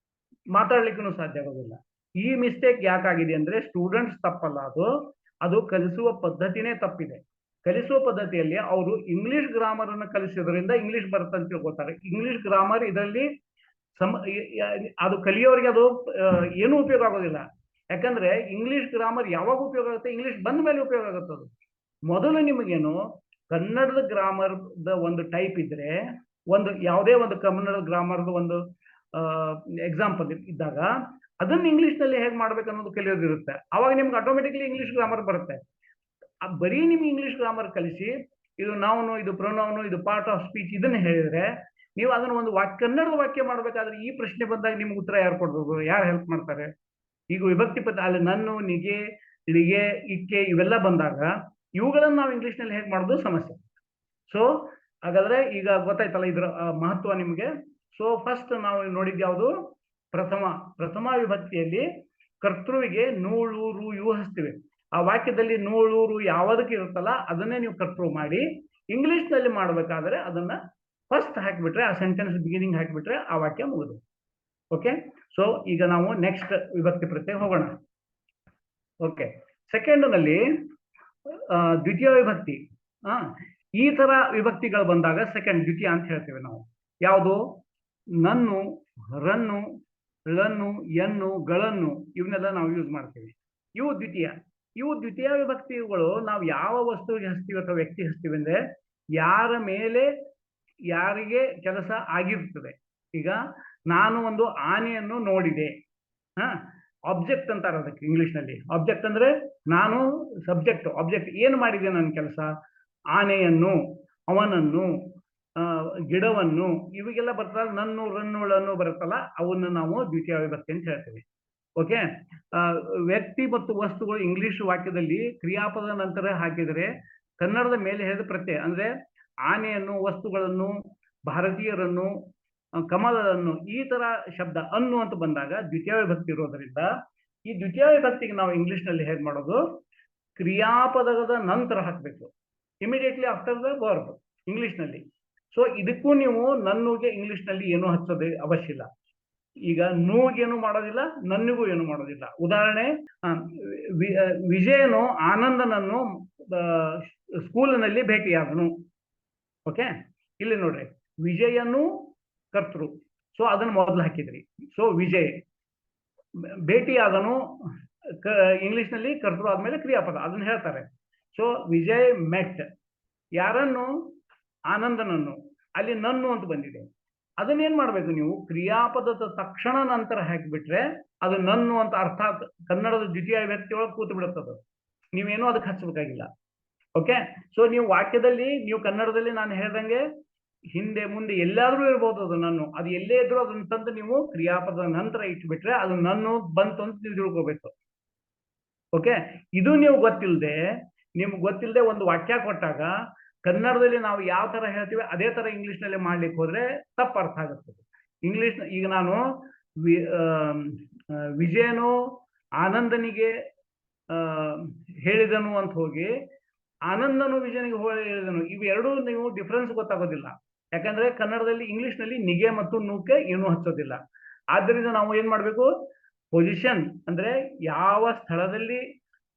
ಮಾತಾಡ್ಲಿಕ್ಕೂ ಸಾಧ್ಯ ಆಗೋದಿಲ್ಲ. ಈ ಮಿಸ್ಟೇಕ್ ಯಾಕಾಗಿದೆ ಅಂದ್ರೆ ಸ್ಟೂಡೆಂಟ್ಸ್ ತಪ್ಪಲ್ಲ, ಅದು ಕಲಿಸುವ ಪದ್ಧತಿನೇ ತಪ್ಪಿದೆ. ಕಲಿಸುವ ಪದ್ಧತಿಯಲ್ಲಿ ಅವರು ಇಂಗ್ಲಿಷ್ ಗ್ರಾಮರ್ ಅನ್ನು ಕಲಿಸೋದ್ರಿಂದ ಇಂಗ್ಲಿಷ್ ಬರುತ್ತೆ ಅಂತ ತಿಳ್ಕೊತಾರೆ. ಇಂಗ್ಲಿಷ್ ಗ್ರಾಮರ್ ಇದರಲ್ಲಿ ಅದು ಕಲಿಯೋರಿಗೆ ಅದು ಏನೂ ಉಪಯೋಗ ಆಗೋದಿಲ್ಲ. ಯಾಕಂದ್ರೆ ಇಂಗ್ಲಿಷ್ ಗ್ರಾಮರ್ ಯಾವಾಗ ಉಪಯೋಗ ಆಗುತ್ತೆ? ಇಂಗ್ಲಿಷ್ ಬಂದ ಮೇಲೆ ಉಪಯೋಗ ಆಗುತ್ತೆ. ಅದು ಮೊದಲು ನಿಮಗೇನು ಕನ್ನಡದ ಗ್ರಾಮರ್ ಒಂದು ಟೈಪ್ ಇದ್ರೆ, ಒಂದು ಯಾವುದೇ ಒಂದು ಕನ್ನಡ ಗ್ರಾಮರ್ದು ಒಂದು ಎಕ್ಸಾಂಪಲ್ ಇದ್ದಾಗ ಅದನ್ನ ಇಂಗ್ಲಿಷ್ ನಲ್ಲಿ ಹೇಗೆ ಮಾಡ್ಬೇಕು ಅನ್ನೋದು ಕಲಿಯೋದಿರುತ್ತೆ. ಅವಾಗ ನಿಮ್ಗೆ ಆಟೋಮೆಟಿಕ್ಲಿ ಇಂಗ್ಲಿಷ್ ಗ್ರಾಮರ್ ಬರುತ್ತೆ. ಬರೀ ನಿಮ್ಗೆ ಇಂಗ್ಲಿಷ್ ಗ್ರಾಮರ್ ಕಲಿಸಿ ಇದು ನೌನು, ಇದು ಪ್ರೊನೌನು, ಇದು ಪಾರ್ಟ್ ಆಫ್ ಸ್ಪೀಚ್ ಇದನ್ನ ಹೇಳಿದ್ರೆ ನೀವು ಅದನ್ನ ಒಂದು ಕನ್ನಡದ ವಾಕ್ಯ ಮಾಡ್ಬೇಕಾದ್ರೆ ಈ ಪ್ರಶ್ನೆ ಬಂದಾಗ ನಿಮ್ಗೆ ಉತ್ತರ ಯಾರು ಕೊಡ್ಬೋದು? ಯಾರು ಹೆಲ್ಪ್ ಮಾಡ್ತಾರೆ? ಈಗ ವಿಭಕ್ತಿ ಪದ ಅಲ್ಲಿ ನನ್ನು, ನಿಗೆ, ಇಳಿಗೆ, ಇಕ್ಕೆ ಇವೆಲ್ಲ ಬಂದಾಗ ಇವುಗಳನ್ನ ನಾವು ಇಂಗ್ಲಿಷ್ ನಲ್ಲಿ ಹೇಗೆ ಮಾಡೋದು ಸಮಸ್ಯೆ. ಸೊ ಹಾಗಾದ್ರೆ ಈಗ ಗೊತ್ತಾಯ್ತಲ್ಲ ಇದ್ರ ಮಹತ್ವ ನಿಮ್ಗೆ. ಸೊ ಫಸ್ಟ್ ನಾವು ನೋಡಿದ್ ಯಾವುದು? ಪ್ರಥಮ ವಿಭಕ್ತಿಯಲ್ಲಿ ಕರ್ತೃವಿಗೆ ನೂಳು, ರು, ಇವು ಹಚ್ತೀವಿ. ಆ ವಾಕ್ಯದಲ್ಲಿ ನೂಳು, ರು ಯಾವುದಕ್ಕೆ ಇರುತ್ತಲ್ಲ ಅದನ್ನೇ ನೀವು ಕರ್ತೃ ಮಾಡಿ ಇಂಗ್ಲಿಷ್ ನಲ್ಲಿ ಮಾಡ್ಬೇಕಾದ್ರೆ ಅದನ್ನ ಫಸ್ಟ್ ಹಾಕಿಬಿಟ್ರೆ, ಆ ಸೆಂಟೆನ್ಸ್ ಬಿಗಿನಿಂಗ್ ಹಾಕಿಬಿಟ್ರೆ ಆ ವಾಕ್ಯ ಮುಗಿದು. ಓಕೆ, ಸೊ ಈಗ ನಾವು ನೆಕ್ಸ್ಟ್ ವಿಭಕ್ತಿ ಪ್ರತ್ಯಯ ಹೋಗೋಣ. ಓಕೆ, ಸೆಕೆಂಡ್ ನಲ್ಲಿ ದ್ವಿತೀಯ ವಿಭಕ್ತಿ. ಈ ತರ ವಿಭಕ್ತಿಗಳು ಬಂದಾಗ ಸೆಕೆಂಡ್, ದ್ವಿತೀಯ ಅಂತ ಹೇಳ್ತೇವೆ ನಾವು. ಯಾವುದು? ನನ್ನು, ರನ್ನು, ಳನ್ನು, ಎನ್ನು, ಗಳನ್ನು ಇವನ್ನೆಲ್ಲ ನಾವು ಯೂಸ್ ಮಾಡ್ತೀವಿ. ಇವು ದ್ವಿತೀಯ ವಿಭಕ್ತಿಗಳು ನಾವು ಯಾವ ವಸ್ತುವಿಗೆ ಹಚ್ತೀವಿ ಅಥವಾ ವ್ಯಕ್ತಿ ಹಚ್ತೀವಿ ಅಂದ್ರೆ ಯಾರ ಮೇಲೆ ಯಾರಿಗೆ ಕೆಲಸ ಆಗಿರ್ತದೆ. ಈಗ ನಾನು ಒಂದು ಆನೆಯನ್ನು ನೋಡಿದೆ, ಆಬ್ಜೆಕ್ಟ್ ಅಂತಾರೆ ಅದಕ್ಕೆ ಇಂಗ್ಲಿಷ್ ನಲ್ಲಿ. ಆಬ್ಜೆಕ್ಟ್ ಅಂದ್ರೆ ನಾನು ಸಬ್ಜೆಕ್ಟ್, ಆಬ್ಜೆಕ್ಟ್ ಏನು ಮಾಡಿದೆ ನನ್ನ ಕೆಲಸ? ಆನೆಯನ್ನು, ಅವನನ್ನು, ಗಿಡವನ್ನು, ಇವಿಗೆಲ್ಲ ಬರ್ತಲ್ಲ ನನ್ನು, ರನ್ನುಗಳನ್ನು ಬರುತ್ತಲ್ಲ, ಅವನ್ನ ನಾವು ದ್ವಿತೀಯ ವಿಭಕ್ತಿ ಅಂತ ಹೇಳ್ತೇವೆ. ಓಕೆ, ವ್ಯಕ್ತಿ ಮತ್ತು ವಸ್ತುಗಳು ಇಂಗ್ಲಿಷ್ ವಾಕ್ಯದಲ್ಲಿ ಕ್ರಿಯಾಪದ ನಂತರ ಹಾಕಿದರೆ ಕನ್ನಡದ ಮೇಲೆ ಹೇಳಿದ ಪ್ರತ್ಯಯ ಅಂದ್ರೆ ಆನೆಯನ್ನು, ವಸ್ತುಗಳನ್ನು, ಭಾರತೀಯರನ್ನು, ಕಮಲವನ್ನು, ಈ ತರ ಶಬ್ದ ಅನ್ನು ಅಂತ ಬಂದಾಗ ದ್ವಿತೀಯ ವಿಭಕ್ತಿ ಇರೋದ್ರಿಂದ ಈ ದ್ವಿತೀಯ ವಿಭಕ್ತಿಗೆ ನಾವು ಇಂಗ್ಲಿಷ್ ನಲ್ಲಿ ಹೇಗೆ ಮಾಡೋದು? ಕ್ರಿಯಾಪದದ ನಂತರ ಹಾಕಬೇಕು, immediately after the verb English ನಲ್ಲಿ. ಸೊ ಇದಕ್ಕೂ ನೀವು ನನ್ನುಗೆ ಇಂಗ್ಲಿಷ್ ನಲ್ಲಿ ಏನೂ ಹಚ್ಚೋದು ಅವಶ್ಯ ಇಲ್ಲ. ಈಗ ನೂಗೇನು ಮಾಡೋದಿಲ್ಲ, ನನ್ನಿಗೂ ಏನು ಮಾಡೋದಿಲ್ಲ. ಉದಾಹರಣೆ, ವಿಜಯನು ಆನಂದನನ್ನು ಸ್ಕೂಲಿನಲ್ಲಿ ಭೇಟಿಯಾದನು. ಓಕೆ, ಇಲ್ಲಿ ನೋಡ್ರಿ, ವಿಜಯನು ಕರ್ತೃ, ಸೊ ಅದನ್ನ ಮೊದಲು ಹಾಕಿದ್ರಿ. ಸೊ ವಿಜಯ್ ಭೇಟಿಯಾದನು ಇಂಗ್ಲಿಷ್ ನಲ್ಲಿ ಕರ್ತೃ ಆದ್ಮೇಲೆ ಕ್ರಿಯಾಪದ ಅದನ್ನ ಹೇಳ್ತಾರೆ. ಸೊ ವಿಜಯ್ ಮೆಟ್ ಯಾರನ್ನು? ಆನಂದನನ್ನು. ಅಲ್ಲಿ ನನ್ನು ಅಂತ ಬಂದಿದೆ. ಅದನ್ನೇನ್ ಮಾಡ್ಬೇಕು ನೀವು? ಕ್ರಿಯಾಪದದ ತಕ್ಷಣ ನಂತರ ಹಾಕಿಬಿಟ್ರೆ ಅದು ನನ್ನು ಅಂತ ಅರ್ಥ ಕನ್ನಡದ ದ್ವಿತೀಯ ವ್ಯಕ್ತಿ ಒಳಗೆ ಕೂತು ಬಿಡುತ್ತದೆ. ನೀವೇನೋ ಅದಕ್ಕೆ ಹಚ್ಚಬೇಕಾಗಿಲ್ಲ. ಓಕೆ, ಸೊ ನೀವು ವಾಕ್ಯದಲ್ಲಿ, ನೀವು ಕನ್ನಡದಲ್ಲಿ ನಾನು ಹೇಳ್ದಂಗೆ ಹಿಂದೆ ಮುಂದೆ ಎಲ್ಲಾದ್ರೂ ಇರ್ಬೋದು ಅದು ನನ್ನು. ಅದು ಎಲ್ಲೇ ಇದ್ರು ಅದನ್ನ ತಂದು ನೀವು ಕ್ರಿಯಾಪದ ನಂತರ ಇಟ್ಬಿಟ್ರೆ ಅದು ನನ್ನು ಬಂತು ಅಂತ ನೀವು ತಿಳ್ಕೋಬೇಕು. ಓಕೆ, ಇದು ನೀವು ನಿಮ್ಗೆ ಗೊತ್ತಿಲ್ಲದೆ ಒಂದು ವಾಕ್ಯ ಕೊಟ್ಟಾಗ ಕನ್ನಡದಲ್ಲಿ ನಾವು ಯಾವ ತರ ಹೇಳ್ತೀವಿ ಅದೇ ತರ ಇಂಗ್ಲಿಷ್ ನಲ್ಲಿ ಮಾಡ್ಲಿಕ್ಕೆ ಹೋದ್ರೆ ತಪ್ಪು ಅರ್ಥ ಆಗುತ್ತೆ. ಇಂಗ್ಲಿಷ್ ಈಗ ನಾನು ವಿಜಯನು ಆನಂದನಿಗೆ ಹೇಳಿದನು ಅಂತ ಹೋಗಿ ಆನಂದನು ವಿಜಯನಿಗೆ ಹೇಳಿದನು, ಇವೆರಡೂ ನೀವು ಡಿಫ್ರೆನ್ಸ್ ಗೊತ್ತಾಗೋದಿಲ್ಲ. ಯಾಕಂದ್ರೆ ಕನ್ನಡದಲ್ಲಿ ಇಂಗ್ಲಿಷ್ ನಲ್ಲಿ ನಿಗೆ ಮತ್ತು ನೂಕೆ ಏನೂ ಹಚ್ಚೋದಿಲ್ಲ. ಆದ್ದರಿಂದ ನಾವು ಏನ್ ಮಾಡ್ಬೇಕು? ಪೊಸಿಷನ್ ಅಂದ್ರೆ ಯಾವ ಸ್ಥಳದಲ್ಲಿ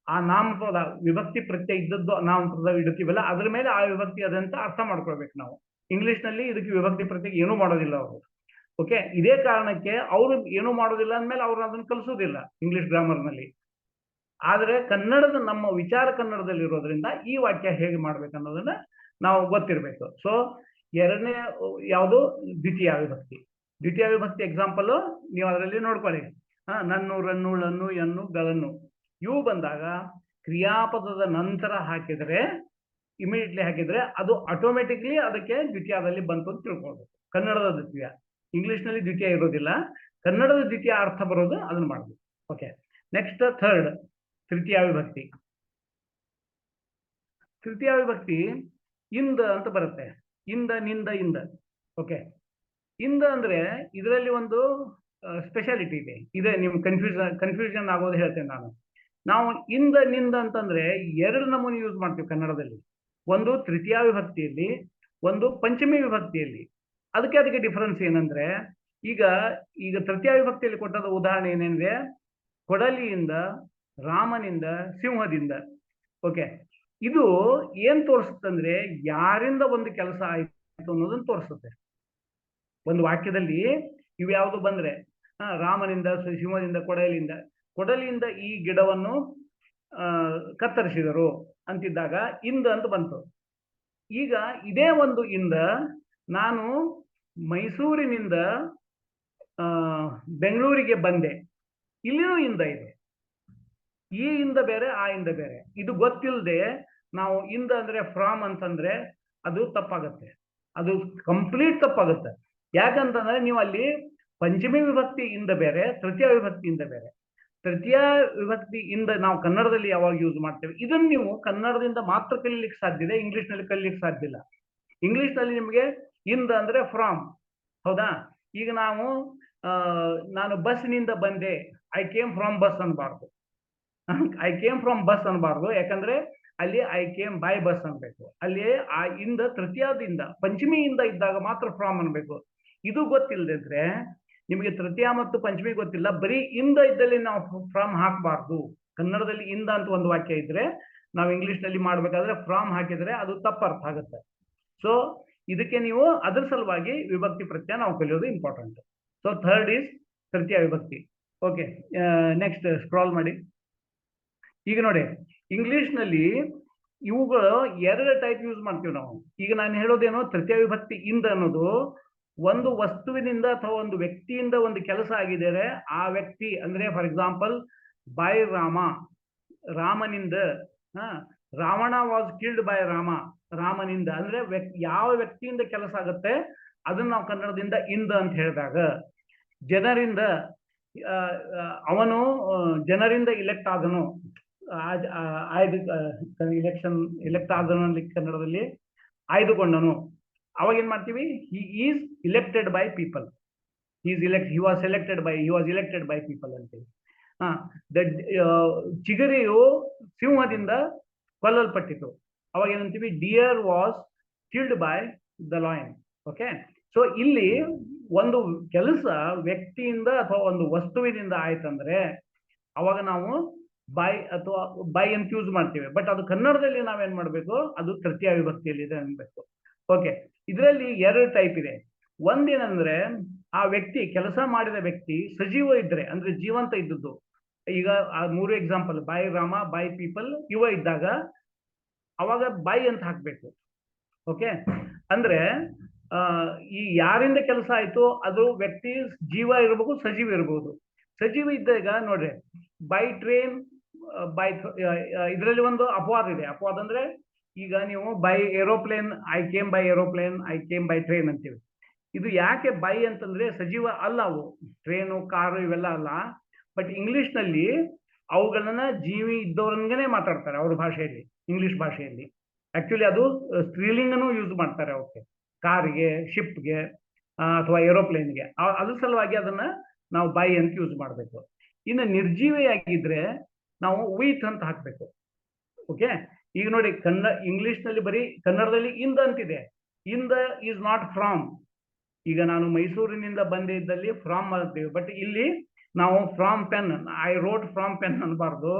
ಆ ನಾಮಪದ ವಿಭಕ್ತಿ ಪ್ರತ್ಯಯ ಇದ್ದದ್ದು ನಾಮಪದ ಇಡುತ್ತೀವಲ್ಲ ಅದ್ರ ಮೇಲೆ ಆ ವಿಭಕ್ತಿ ಅದಂತ ಅರ್ಥ ಮಾಡ್ಕೊಳ್ಬೇಕು ನಾವು. ಇಂಗ್ಲಿಷ್ ನಲ್ಲಿ ಇದಕ್ಕೆ ವಿಭಕ್ತಿ ಪ್ರತ್ಯಯ ಏನೂ ಮಾಡೋದಿಲ್ಲ ಅವರು. ಓಕೆ, ಇದೇ ಕಾರಣಕ್ಕೆ ಅವರು ಏನೂ ಮಾಡೋದಿಲ್ಲ ಅಂದ್ಮೇಲೆ ಅವ್ರು ಅದನ್ನ ಕಲಿಸೋದಿಲ್ಲ ಇಂಗ್ಲಿಷ್ ಗ್ರಾಮರ್ ನಲ್ಲಿ. ಆದ್ರೆ ಕನ್ನಡದ ನಮ್ಮ ವಿಚಾರ ಕನ್ನಡದಲ್ಲಿ ಇರೋದ್ರಿಂದ ಈ ವಾಕ್ಯ ಹೇಗೆ ಮಾಡ್ಬೇಕನ್ನೋದನ್ನ ನಾವು ಗೊತ್ತಿರ್ಬೇಕು. ಸೊ ಎರಡನೇ ಯಾವುದು? ದ್ವಿತೀಯ ವಿಭಕ್ತಿ. ದ್ವಿತೀಯ ವಿಭಕ್ತಿ ಎಕ್ಸಾಂಪಲ್ ನೀವು ಅದರಲ್ಲಿ ನೋಡ್ಕೊಳ್ಳಿ. ನನ್ನು, ರನ್ನು, ಳನ್ನು, ಎನ್ನು, ಗಳನ್ನು ಇವು ಬಂದಾಗ ಕ್ರಿಯಾಪದದ ನಂತರ ಹಾಕಿದ್ರೆ, ಇಮಿಡಿಯೇಟ್ಲಿ ಹಾಕಿದ್ರೆ ಅದು ಆಟೋಮೆಟಿಕ್ಲಿ ಅದಕ್ಕೆ ದ್ವಿತೀಯದಲ್ಲಿ ಬಂತು ಅಂತ ತಿಳ್ಕೊಳ್ಬೇಕು. ಕನ್ನಡದ ದ್ವಿತೀಯ, ಇಂಗ್ಲಿಷ್ ನಲ್ಲಿ ದ್ವಿತೀಯ ಇರೋದಿಲ್ಲ, ಕನ್ನಡದ ದ್ವಿತೀಯ ಅರ್ಥ ಬರೋದು ಅದನ್ನ ಮಾಡ್ಬೇಕು. ಓಕೆ, ನೆಕ್ಸ್ಟ್ ಥರ್ಡ್, ತೃತೀಯ ವಿಭಕ್ತಿ. ತೃತೀಯ ವಿಭಕ್ತಿ ಇಂದ ಅಂತ ಬರುತ್ತೆ. ಇಂದ, ನಿಂದ, ಇಂದ. ಓಕೆ, ಇಂದ ಅಂದ್ರೆ ಇದರಲ್ಲಿ ಒಂದು ಸ್ಪೆಷಾಲಿಟಿ ಇದೆ ನಿಮ್ಗೆ ಕನ್ಫ್ಯೂಷನ್ ಆಗೋದು ಹೇಳ್ತೇನೆ ನಾನು. ನಾವು ಇಂದ, ನಿಂದ ಅಂತಂದ್ರೆ ಎರಡು ನಮೂನೆ ಯೂಸ್ ಮಾಡ್ತೀವಿ ಕನ್ನಡದಲ್ಲಿ. ಒಂದು ತೃತೀಯ ವಿಭಕ್ತಿಯಲ್ಲಿ, ಒಂದು ಪಂಚಮಿ ವಿಭಕ್ತಿಯಲ್ಲಿ. ಅದಕ್ಕೆ ಡಿಫರೆನ್ಸ್ ಏನಂದ್ರೆ, ಈಗ ತೃತೀಯ ವಿಭಕ್ತಿಯಲ್ಲಿ ಕೊಟ್ಟದ ಉದಾಹರಣೆ ಏನೇಂದ್ರೆ ಕೊಡಲಿಯಿಂದ, ರಾಮನಿಂದ, ಸಿಂಹದಿಂದ. ಓಕೆ, ಇದು ಏನ್ ತೋರಿಸುತ್ತಂದ್ರೆ ಯಾರಿಂದ ಒಂದು ಕೆಲಸ ಆಯ್ತು ಅನ್ನೋದನ್ನ ತೋರಿಸುತ್ತೆ. ಒಂದು ವಾಕ್ಯದಲ್ಲಿ ಇವು ಯಾವುದು ಬಂದ್ರೆ ರಾಮನಿಂದ, ಶಿವನಿಂದ, ಕೊಡಲಿಯಿಂದ ಈ ಗಿಡವನ್ನು ಕತ್ತರಿಸಿದರು ಅಂತಿದ್ದಾಗ ಇಂದ ಅಂತ ಬಂತು. ಈಗ ಇದೇ ಒಂದು ಇಂದ ನಾನು ಮೈಸೂರಿನಿಂದ ಬೆಂಗಳೂರಿಗೆ ಬಂದೆ, ಇಲ್ಲಿನೂ ಇಂದ ಇದೆ. ಈ ಇಂದ ಬೇರೆ, ಆ ಇಂದ ಬೇರೆ. ಇದು ಗೊತ್ತಿಲ್ಲದೆ ನಾವು ಇಂದ ಅಂದ್ರೆ ಫ್ರಾಮ್ ಅಂತಂದ್ರೆ ಅದು ತಪ್ಪಾಗತ್ತೆ, ಅದು ಕಂಪ್ಲೀಟ್ ತಪ್ಪಾಗುತ್ತೆ. ಯಾಕಂತಂದ್ರೆ ನೀವು ಅಲ್ಲಿ ಪಂಚಮಿ ವಿಭಕ್ತಿ ಇಂದ ಬೇರೆ, ತೃತೀಯ ವಿಭಕ್ತಿಯಿಂದ ಬೇರೆ. ತೃತೀಯ ವಿಭಕ್ತಿಯಿಂದ ನಾವು ಕನ್ನಡದಲ್ಲಿ ಯಾವಾಗ ಯೂಸ್ ಮಾಡ್ತೇವೆ, ಇದನ್ನ ನೀವು ಕನ್ನಡದಿಂದ ಮಾತ್ರ ಕಲೀಲಿಕ್ಕೆ ಸಾಧ್ಯ ಇದೆ, ಇಂಗ್ಲಿಷ್ ನಲ್ಲಿ ಕಲೀಲಿಕ್ಕೆ ಸಾಧ್ಯ ಇಲ್ಲ. ಇಂಗ್ಲಿಷ್ ನಲ್ಲಿ ನಿಮಗೆ ಇಂದ ಅಂದ್ರೆ ಫ್ರಾಮ್, ಹೌದಾ? ಈಗ ನಾನು ಬಸ್ನಿಂದ ಬಂದೆ, ಐ ಕೇಮ್ ಫ್ರಮ್ ಬಸ್ ಅನ್ಬಾರ್ದು, ಐ ಕೇಮ್ ಫ್ರಮ್ ಬಸ್ ಅನ್ಬಾರ್ದು. ಯಾಕಂದ್ರೆ ಅಲ್ಲಿ ಐ ಕೇಮ್ ಬೈ ಬಸ್ ಅನ್ಬೇಕು. ಅಲ್ಲಿ ಆ ಇಂದ ತೃತೀಯದಿಂದ, ಪಂಚಮಿಯಿಂದ ಇದ್ದಾಗ ಮಾತ್ರ ಫ್ರಾಮ್ ಅನ್ಬೇಕು. ಇದು ಗೊತ್ತಿಲ್ಲದಿದ್ರೆ ನಿಮಗೆ ತೃತೀಯ ಮತ್ತು ಪಂಚಮಿ ಗೊತ್ತಿಲ್ಲ, ಬರೀ ಇಂದ ಇದ್ದಲ್ಲಿ ನಾವು ಫ್ರಾಮ್ ಹಾಕಬಾರ್ದು. ಕನ್ನಡದಲ್ಲಿ ಇಂದ ಅಂತ ಒಂದು ವಾಕ್ಯ ಇದ್ರೆ ನಾವು ಇಂಗ್ಲಿಷ್ ನಲ್ಲಿ ಮಾಡ್ಬೇಕಾದ್ರೆ ಫ್ರಾಮ್ ಹಾಕಿದ್ರೆ ಅದು ತಪ್ಪರ್ಥ ಆಗುತ್ತೆ. ಸೊ ಇದಕ್ಕೆ ನೀವು ಅದ್ರ ಸಲುವಾಗಿ ವಿಭಕ್ತಿ ಪ್ರತ್ಯಯ ನಾವು ಕಲಿಯೋದು ಇಂಪಾರ್ಟೆಂಟ್. ಸೊ ಥರ್ಡ್ ಈಸ್ ತೃತೀಯ ವಿಭಕ್ತಿ. ಓಕೆ, ನೆಕ್ಸ್ಟ್ ಸ್ಕ್ರಾಲ್ ಮಾಡಿ. ಈಗ ನೋಡಿ, ಇಂಗ್ಲಿಷ್ ನಲ್ಲಿ ಇವುಗಳು ಎರಡು ಟೈಪ್ ಯೂಸ್ ಮಾಡ್ತೀವಿ ನಾವು. ಈಗ ನಾನು ಹೇಳೋದೇನೋ ತೃತೀಯ ವಿಭಕ್ತಿ ಇಂದ ಅನ್ನೋದು ಒಂದು ವಸ್ತುವಿನಿಂದ ಅಥವಾ ಒಂದು ವ್ಯಕ್ತಿಯಿಂದ ಒಂದು ಕೆಲಸ ಆಗಿದ್ದಾರೆ, ಆ ವ್ಯಕ್ತಿ ಅಂದ್ರೆ ಫಾರ್ ಎಕ್ಸಾಂಪಲ್ ಬೈ ರಾಮ, ರಾಮನಿಂದ. Ravana was killed by Rama, ರಾಮನಿಂದ ಅಂದ್ರೆ ಯಾವ ವ್ಯಕ್ತಿಯಿಂದ ಕೆಲಸ ಆಗುತ್ತೆ ಅದನ್ನ ನಾವು ಕನ್ನಡದಿಂದ ಇಂದ ಅಂತ ಹೇಳಿದಾಗ. ಜನರಿಂದ, ಅವನು ಜನರಿಂದ ಇಲೆಕ್ಟ್ ಆದನು, ಇಲೆಕ್ಟ್ ಆದನು ಕನ್ನಡದಲ್ಲಿ ಆಯ್ದುಕೊಂಡನು. ಅವಾಗ ಏನ್ ಮಾಡ್ತೀವಿ, he is elected by people, he was elected by people ಅಂತೀವಿ. ಚಿಗರಿಯು ಸಿಂಹದಿಂದ ಕೊಲ್ಲಲ್ಪಟ್ಟಿತು, ಅವಾಗ ಏನಂತೀವಿ, dear was killed by the lion. Okay, so ಇಲ್ಲಿ ಒಂದು ಕೆಲಸ ವ್ಯಕ್ತಿಯಿಂದ ಅಥವಾ ಒಂದು ವಸ್ತುವಿನಿಂದ ಆಯ್ತಂದ್ರೆ ಅವಾಗ ನಾವು ಬೈ ಅಥವಾ ಬೈ ಅಂತ ಯೂಸ್ ಮಾಡ್ತೀವಿ. ಬಟ್ ಅದು ಕನ್ನಡದಲ್ಲಿ ನಾವೇನ್ ಮಾಡ್ಬೇಕು, ಅದು ತೃತೀಯ ವಿಭಕ್ತಿಯಲ್ಲಿ ಇದೆ ಅನ್ಬೇಕು. ಓಕೆ, ಇದರಲ್ಲಿ ಎರಡು ಟೈಪ್ ಇದೆ. ಒಂದೇನಂದ್ರೆ ಆ ವ್ಯಕ್ತಿ, ಕೆಲಸ ಮಾಡಿದ ವ್ಯಕ್ತಿ ಸಜೀವ ಇದ್ರೆ ಅಂದ್ರೆ ಜೀವಂತ ಇದ್ದದ್ದು. ಈಗ ಆ 3 example, by Rama, by people, ಇವ ಇದ್ದಾಗ ಅವಾಗ ಬೈ ಅಂತ ಹಾಕ್ಬೇಕು. ಓಕೆ, ಅಂದ್ರೆ ಈ ಯಾರಿಂದ ಕೆಲಸ ಆಯ್ತು ಅದು ವ್ಯಕ್ತಿ ಜೀವ ಇರಬಹುದು, ಸಜೀವ ಇರಬಹುದು. ಸಜೀವ ಇದ್ದಾಗ ನೋಡ್ರಿ, ಬೈ ಟ್ರೈನ್, ಬೈ, ಇದರಲ್ಲಿ ಒಂದು ಅಪವಾದ ಇದೆ. ಅಪವಾದ ಅಂದ್ರೆ ಈಗ ನೀವು by aeroplane, I came by aeroplane, I came by train ಅಂತೀವಿ. ಇದು ಯಾಕೆ ಬೈ ಅಂತಂದ್ರೆ ಸಜೀವ ಅಲ್ಲ ಅವು, ಟ್ರೈನು, ಕಾರು ಇವೆಲ್ಲ ಅಲ್ಲ. ಬಟ್ ಇಂಗ್ಲಿಷ್ ನಲ್ಲಿ ಅವುಗಳನ್ನ ಜೀವಿ ಇದ್ದವ್ರನ್ಗೇನೆ ಮಾತಾಡ್ತಾರೆ ಅವ್ರ ಭಾಷೆಯಲ್ಲಿ, ಇಂಗ್ಲಿಷ್ ಭಾಷೆಯಲ್ಲಿ. ಆಕ್ಚುಲಿ ಅದು ಸ್ತ್ರೀಲಿಂಗನೂ ಯೂಸ್ ಮಾಡ್ತಾರೆ ಅವಕ್ಕೆ, ಕಾರಿಗೆ, ಶಿಪ್ಗೆ ಅಥವಾ ಏರೋಪ್ಲೇನ್ಗೆ. ಅದ್ರ ಸಲುವಾಗಿ ಅದನ್ನ ನಾವು ಬೈ ಅಂತ ಯೂಸ್ ಮಾಡಬೇಕು. ಇನ್ನು ನಿರ್ಜೀವಿಯಾಗಿದ್ರೆ ನಾವು ವಿತ್ ಅಂತ ಹಾಕ್ಬೇಕು. ಓಕೆ, ಈಗ ನೋಡಿ, ಇಂಗ್ಲಿಷ್ ನಲ್ಲಿ ಬರೀ ಕನ್ನಡದಲ್ಲಿ ಇಂದ ಅಂತಿದೆ, ಇಂದ ಈಸ್ ನಾಟ್ ಫ್ರಾಮ್. ಈಗ ನಾನು ಮೈಸೂರಿನಿಂದ ಬಂದೆ ಇದ್ದಲ್ಲಿ ಫ್ರಾಮ್ ಮಾಡ್ತೀವಿ, ಬಟ್ ಇಲ್ಲಿ ನಾವು from pen, I wrote from pen ಅನ್ಬಾರ್ದು,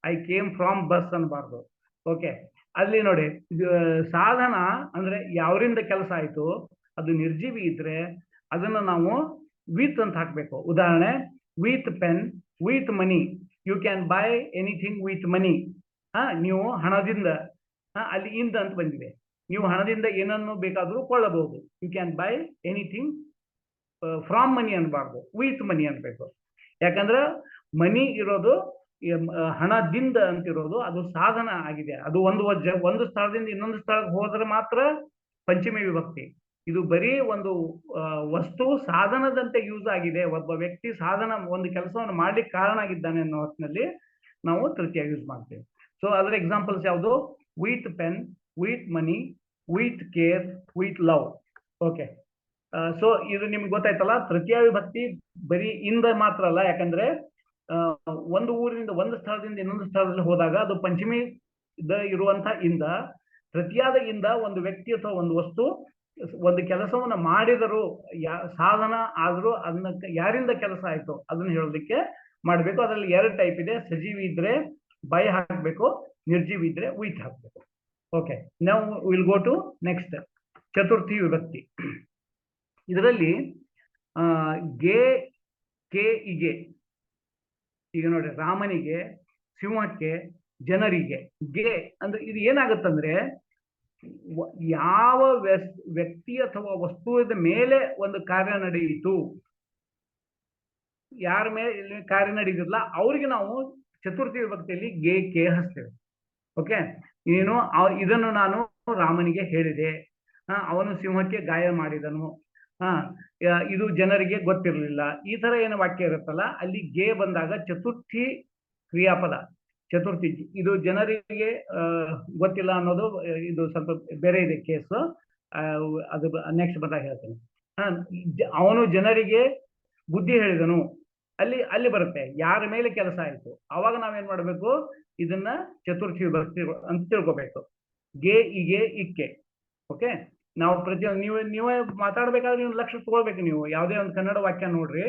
ಐ ಕೇಮ್ ಫ್ರಾಮ್ ಬಸ್ ಅನ್ಬಾರ್ದು. ಓಕೆ, ಅಲ್ಲಿ ನೋಡಿ, ಸಾಧನ ಅಂದ್ರೆ ಯಾವರಿಂದ ಕೆಲಸ ಆಯ್ತು ಅದು ನಿರ್ಜೀವಿ ಇದ್ರೆ ಅದನ್ನ ನಾವು ವಿತ್ ಅಂತ ಹಾಕ್ಬೇಕು. ಉದಾಹರಣೆ, with pen, with money, you can buy anything with money. ನೀವು ಹಣದಿಂದ, ಅಲ್ಲಿ ಇಂದ ಅಂತ ಬಂದಿದೆ, ನೀವು ಹಣದಿಂದ ಏನನ್ನು ಬೇಕಾದರೂ ಕೊಳ್ಳಬಹುದು. You can buy anything from money ಅನ್ಬಾರ್ದು, ವಿತ್ ಮನಿ ಅನ್ಬೇಕು. ಯಾಕಂದ್ರೆ ಮನಿ ಇರೋದು ಹಣದಿಂದ ಅಂತಿರೋದು ಅದು ಸಾಧನ ಆಗಿದೆ. ಅದು ಒಂದು ಸ್ಥಳದಿಂದ ಇನ್ನೊಂದು ಸ್ಥಳಕ್ಕೆ ಹೋದ್ರೆ ಮಾತ್ರ ಪಂಚಮಿ ವಿಭಕ್ತಿ. ಇದು ಬರೀ ಒಂದು ವಸ್ತು ಸಾಧನದಂತೆ ಯೂಸ್ ಆಗಿದೆ, ಒಬ್ಬ ವ್ಯಕ್ತಿ ಸಾಧನ, ಒಂದು ಕೆಲಸವನ್ನು ಮಾಡ್ಲಿಕ್ಕೆ ಕಾರಣ ಆಗಿದ್ದಾನೆ ಅನ್ನೋ ಹೊತ್ತಿನಲ್ಲಿ ನಾವು ತೃತೀಯ ಯೂಸ್ ಮಾಡ್ತೇವೆ. ಸೊ ಅದರ ಎಕ್ಸಾಂಪಲ್ಸ್ ಯಾವುದು, with pen, with money, with care, with love. Okay, so ಇದು ನಿಮ್ಗೆ ಗೊತ್ತಾಯ್ತಲ್ಲ, ತೃತೀಯ ವಿಭಕ್ತಿ ಬರೀ ಇಂದ ಮಾತ್ರ ಅಲ್ಲ. ಯಾಕಂದ್ರೆ ಒಂದು ಊರಿನಿಂದ, ಒಂದು ಸ್ಥಳದಿಂದ ಇನ್ನೊಂದು ಸ್ಥಳದಲ್ಲಿ ಹೋದಾಗ ಅದು ಪಂಚಮಿ ಇರುವಂತ ಇಂದ. ತೃತೀಯದ ಇಂದ ಒಂದು ವ್ಯಕ್ತಿ ಅಥವಾ ಒಂದು ವಸ್ತು ಒಂದು ಕೆಲಸವನ್ನ ಮಾಡಿದರೂ, ಸಾಧನ ಆದ್ರೂ ಅದನ್ನ ಯಾರಿಂದ ಕೆಲಸ ಆಯ್ತು ಅದನ್ನ ಹೇಳೋದಕ್ಕೆ ಮಾಡ್ಬೇಕು. ಅದರಲ್ಲಿ ಎರಡು ಟೈಪ್ ಇದೆ. ಸಜೀವಿ ಇದ್ರೆ ಬೈ ಹಾಕ್ಬೇಕು, ನಿರ್ಜೀವ ಇದ್ರೆ ವಿತ್ ಹಾಕ್ಬೇಕು. ಓಕೆ, ನಾವು ವಿಲ್ ಗೋ ಟು ನೆಕ್ಸ್ಟ್ ಚತುರ್ಥಿ ವಿಭಕ್ತಿ. ಇದರಲ್ಲಿ ಗೆ ಕೆ ಇಗೆ, ಈಗ ನೋಡಿ ರಾಮನಿಗೆ, ಸಿಂಹಕ್ಕೆ, ಜನರಿಗೆ, ಗೆ ಅಂದ್ರೆ ಇದು ಏನಾಗುತ್ತಂದ್ರೆ ಯಾವ ವ್ಯಕ್ತಿ ಅಥವಾ ವಸ್ತುವಿನ ಮೇಲೆ ಒಂದು ಕಾರ್ಯ ನಡೆಯಿತು, ಯಾರ ಮೇಲೆ ಕಾರ್ಯ ನಡೆಯುತ್ತಿಲ್ಲ ಅವ್ರಿಗೆ ನಾವು ಚತುರ್ಥಿ ವಿಭಕ್ತಿಯಲ್ಲಿ ಗೆ ಕೆ ಹಚ್ತೇವೆ. ಓಕೆ, ನೀನು ಇದನ್ನು ನಾನು ರಾಮನಿಗೆ ಹೇಳಿದೆ, ಅವನು ಸಿಂಹಕ್ಕೆ ಗಾಯ ಮಾಡಿದನು, ಇದು ಜನರಿಗೆ ಗೊತ್ತಿರಲಿಲ್ಲ, ಈ ತರ ಏನು ವಾಕ್ಯ ಇರುತ್ತಲ್ಲ ಅಲ್ಲಿ ಗೆ ಬಂದಾಗ ಚತುರ್ಥಿ ಕ್ರಿಯಾಪದ. ಚತುರ್ಥಿ ಇದು ಜನರಿಗೆ ಗೊತ್ತಿಲ್ಲ ಅನ್ನೋದು ಇದು ಸ್ವಲ್ಪ ಬೇರೆ ಇದೆ ಕೇಸು, ಅದು ನೆಕ್ಸ್ಟ್ ಬಂದಾಗ ಹೇಳ್ತೇನೆ. ಅವನು ಜನರಿಗೆ ಬುದ್ಧಿ ಹೇಳಿದನು, ಅಲ್ಲಿ ಬರುತ್ತೆ ಯಾರ ಮೇಲೆ ಕೆಲಸ ಆಯ್ತು, ಅವಾಗ ನಾವೇನ್ ಮಾಡ್ಬೇಕು, ಇದನ್ನ ಚತುರ್ಥಿ ವಿಭಕ್ತಿ ಅಂತ ತಿಳ್ಕೊಬೇಕು. ಗೆ ಇಗೆ ಇಕ್ಕೆ. ಓಕೆ, ನಾವು ಪ್ರತಿಯೊಂದು ನೀವೇ ಮಾತಾಡ್ಬೇಕಾದ್ರೆ ನೀವು ಲಕ್ಷ ತಗೊಳ್ಬೇಕು. ನೀವು ಯಾವುದೇ ಒಂದು ಕನ್ನಡ ವಾಕ್ಯ ನೋಡ್ರಿ,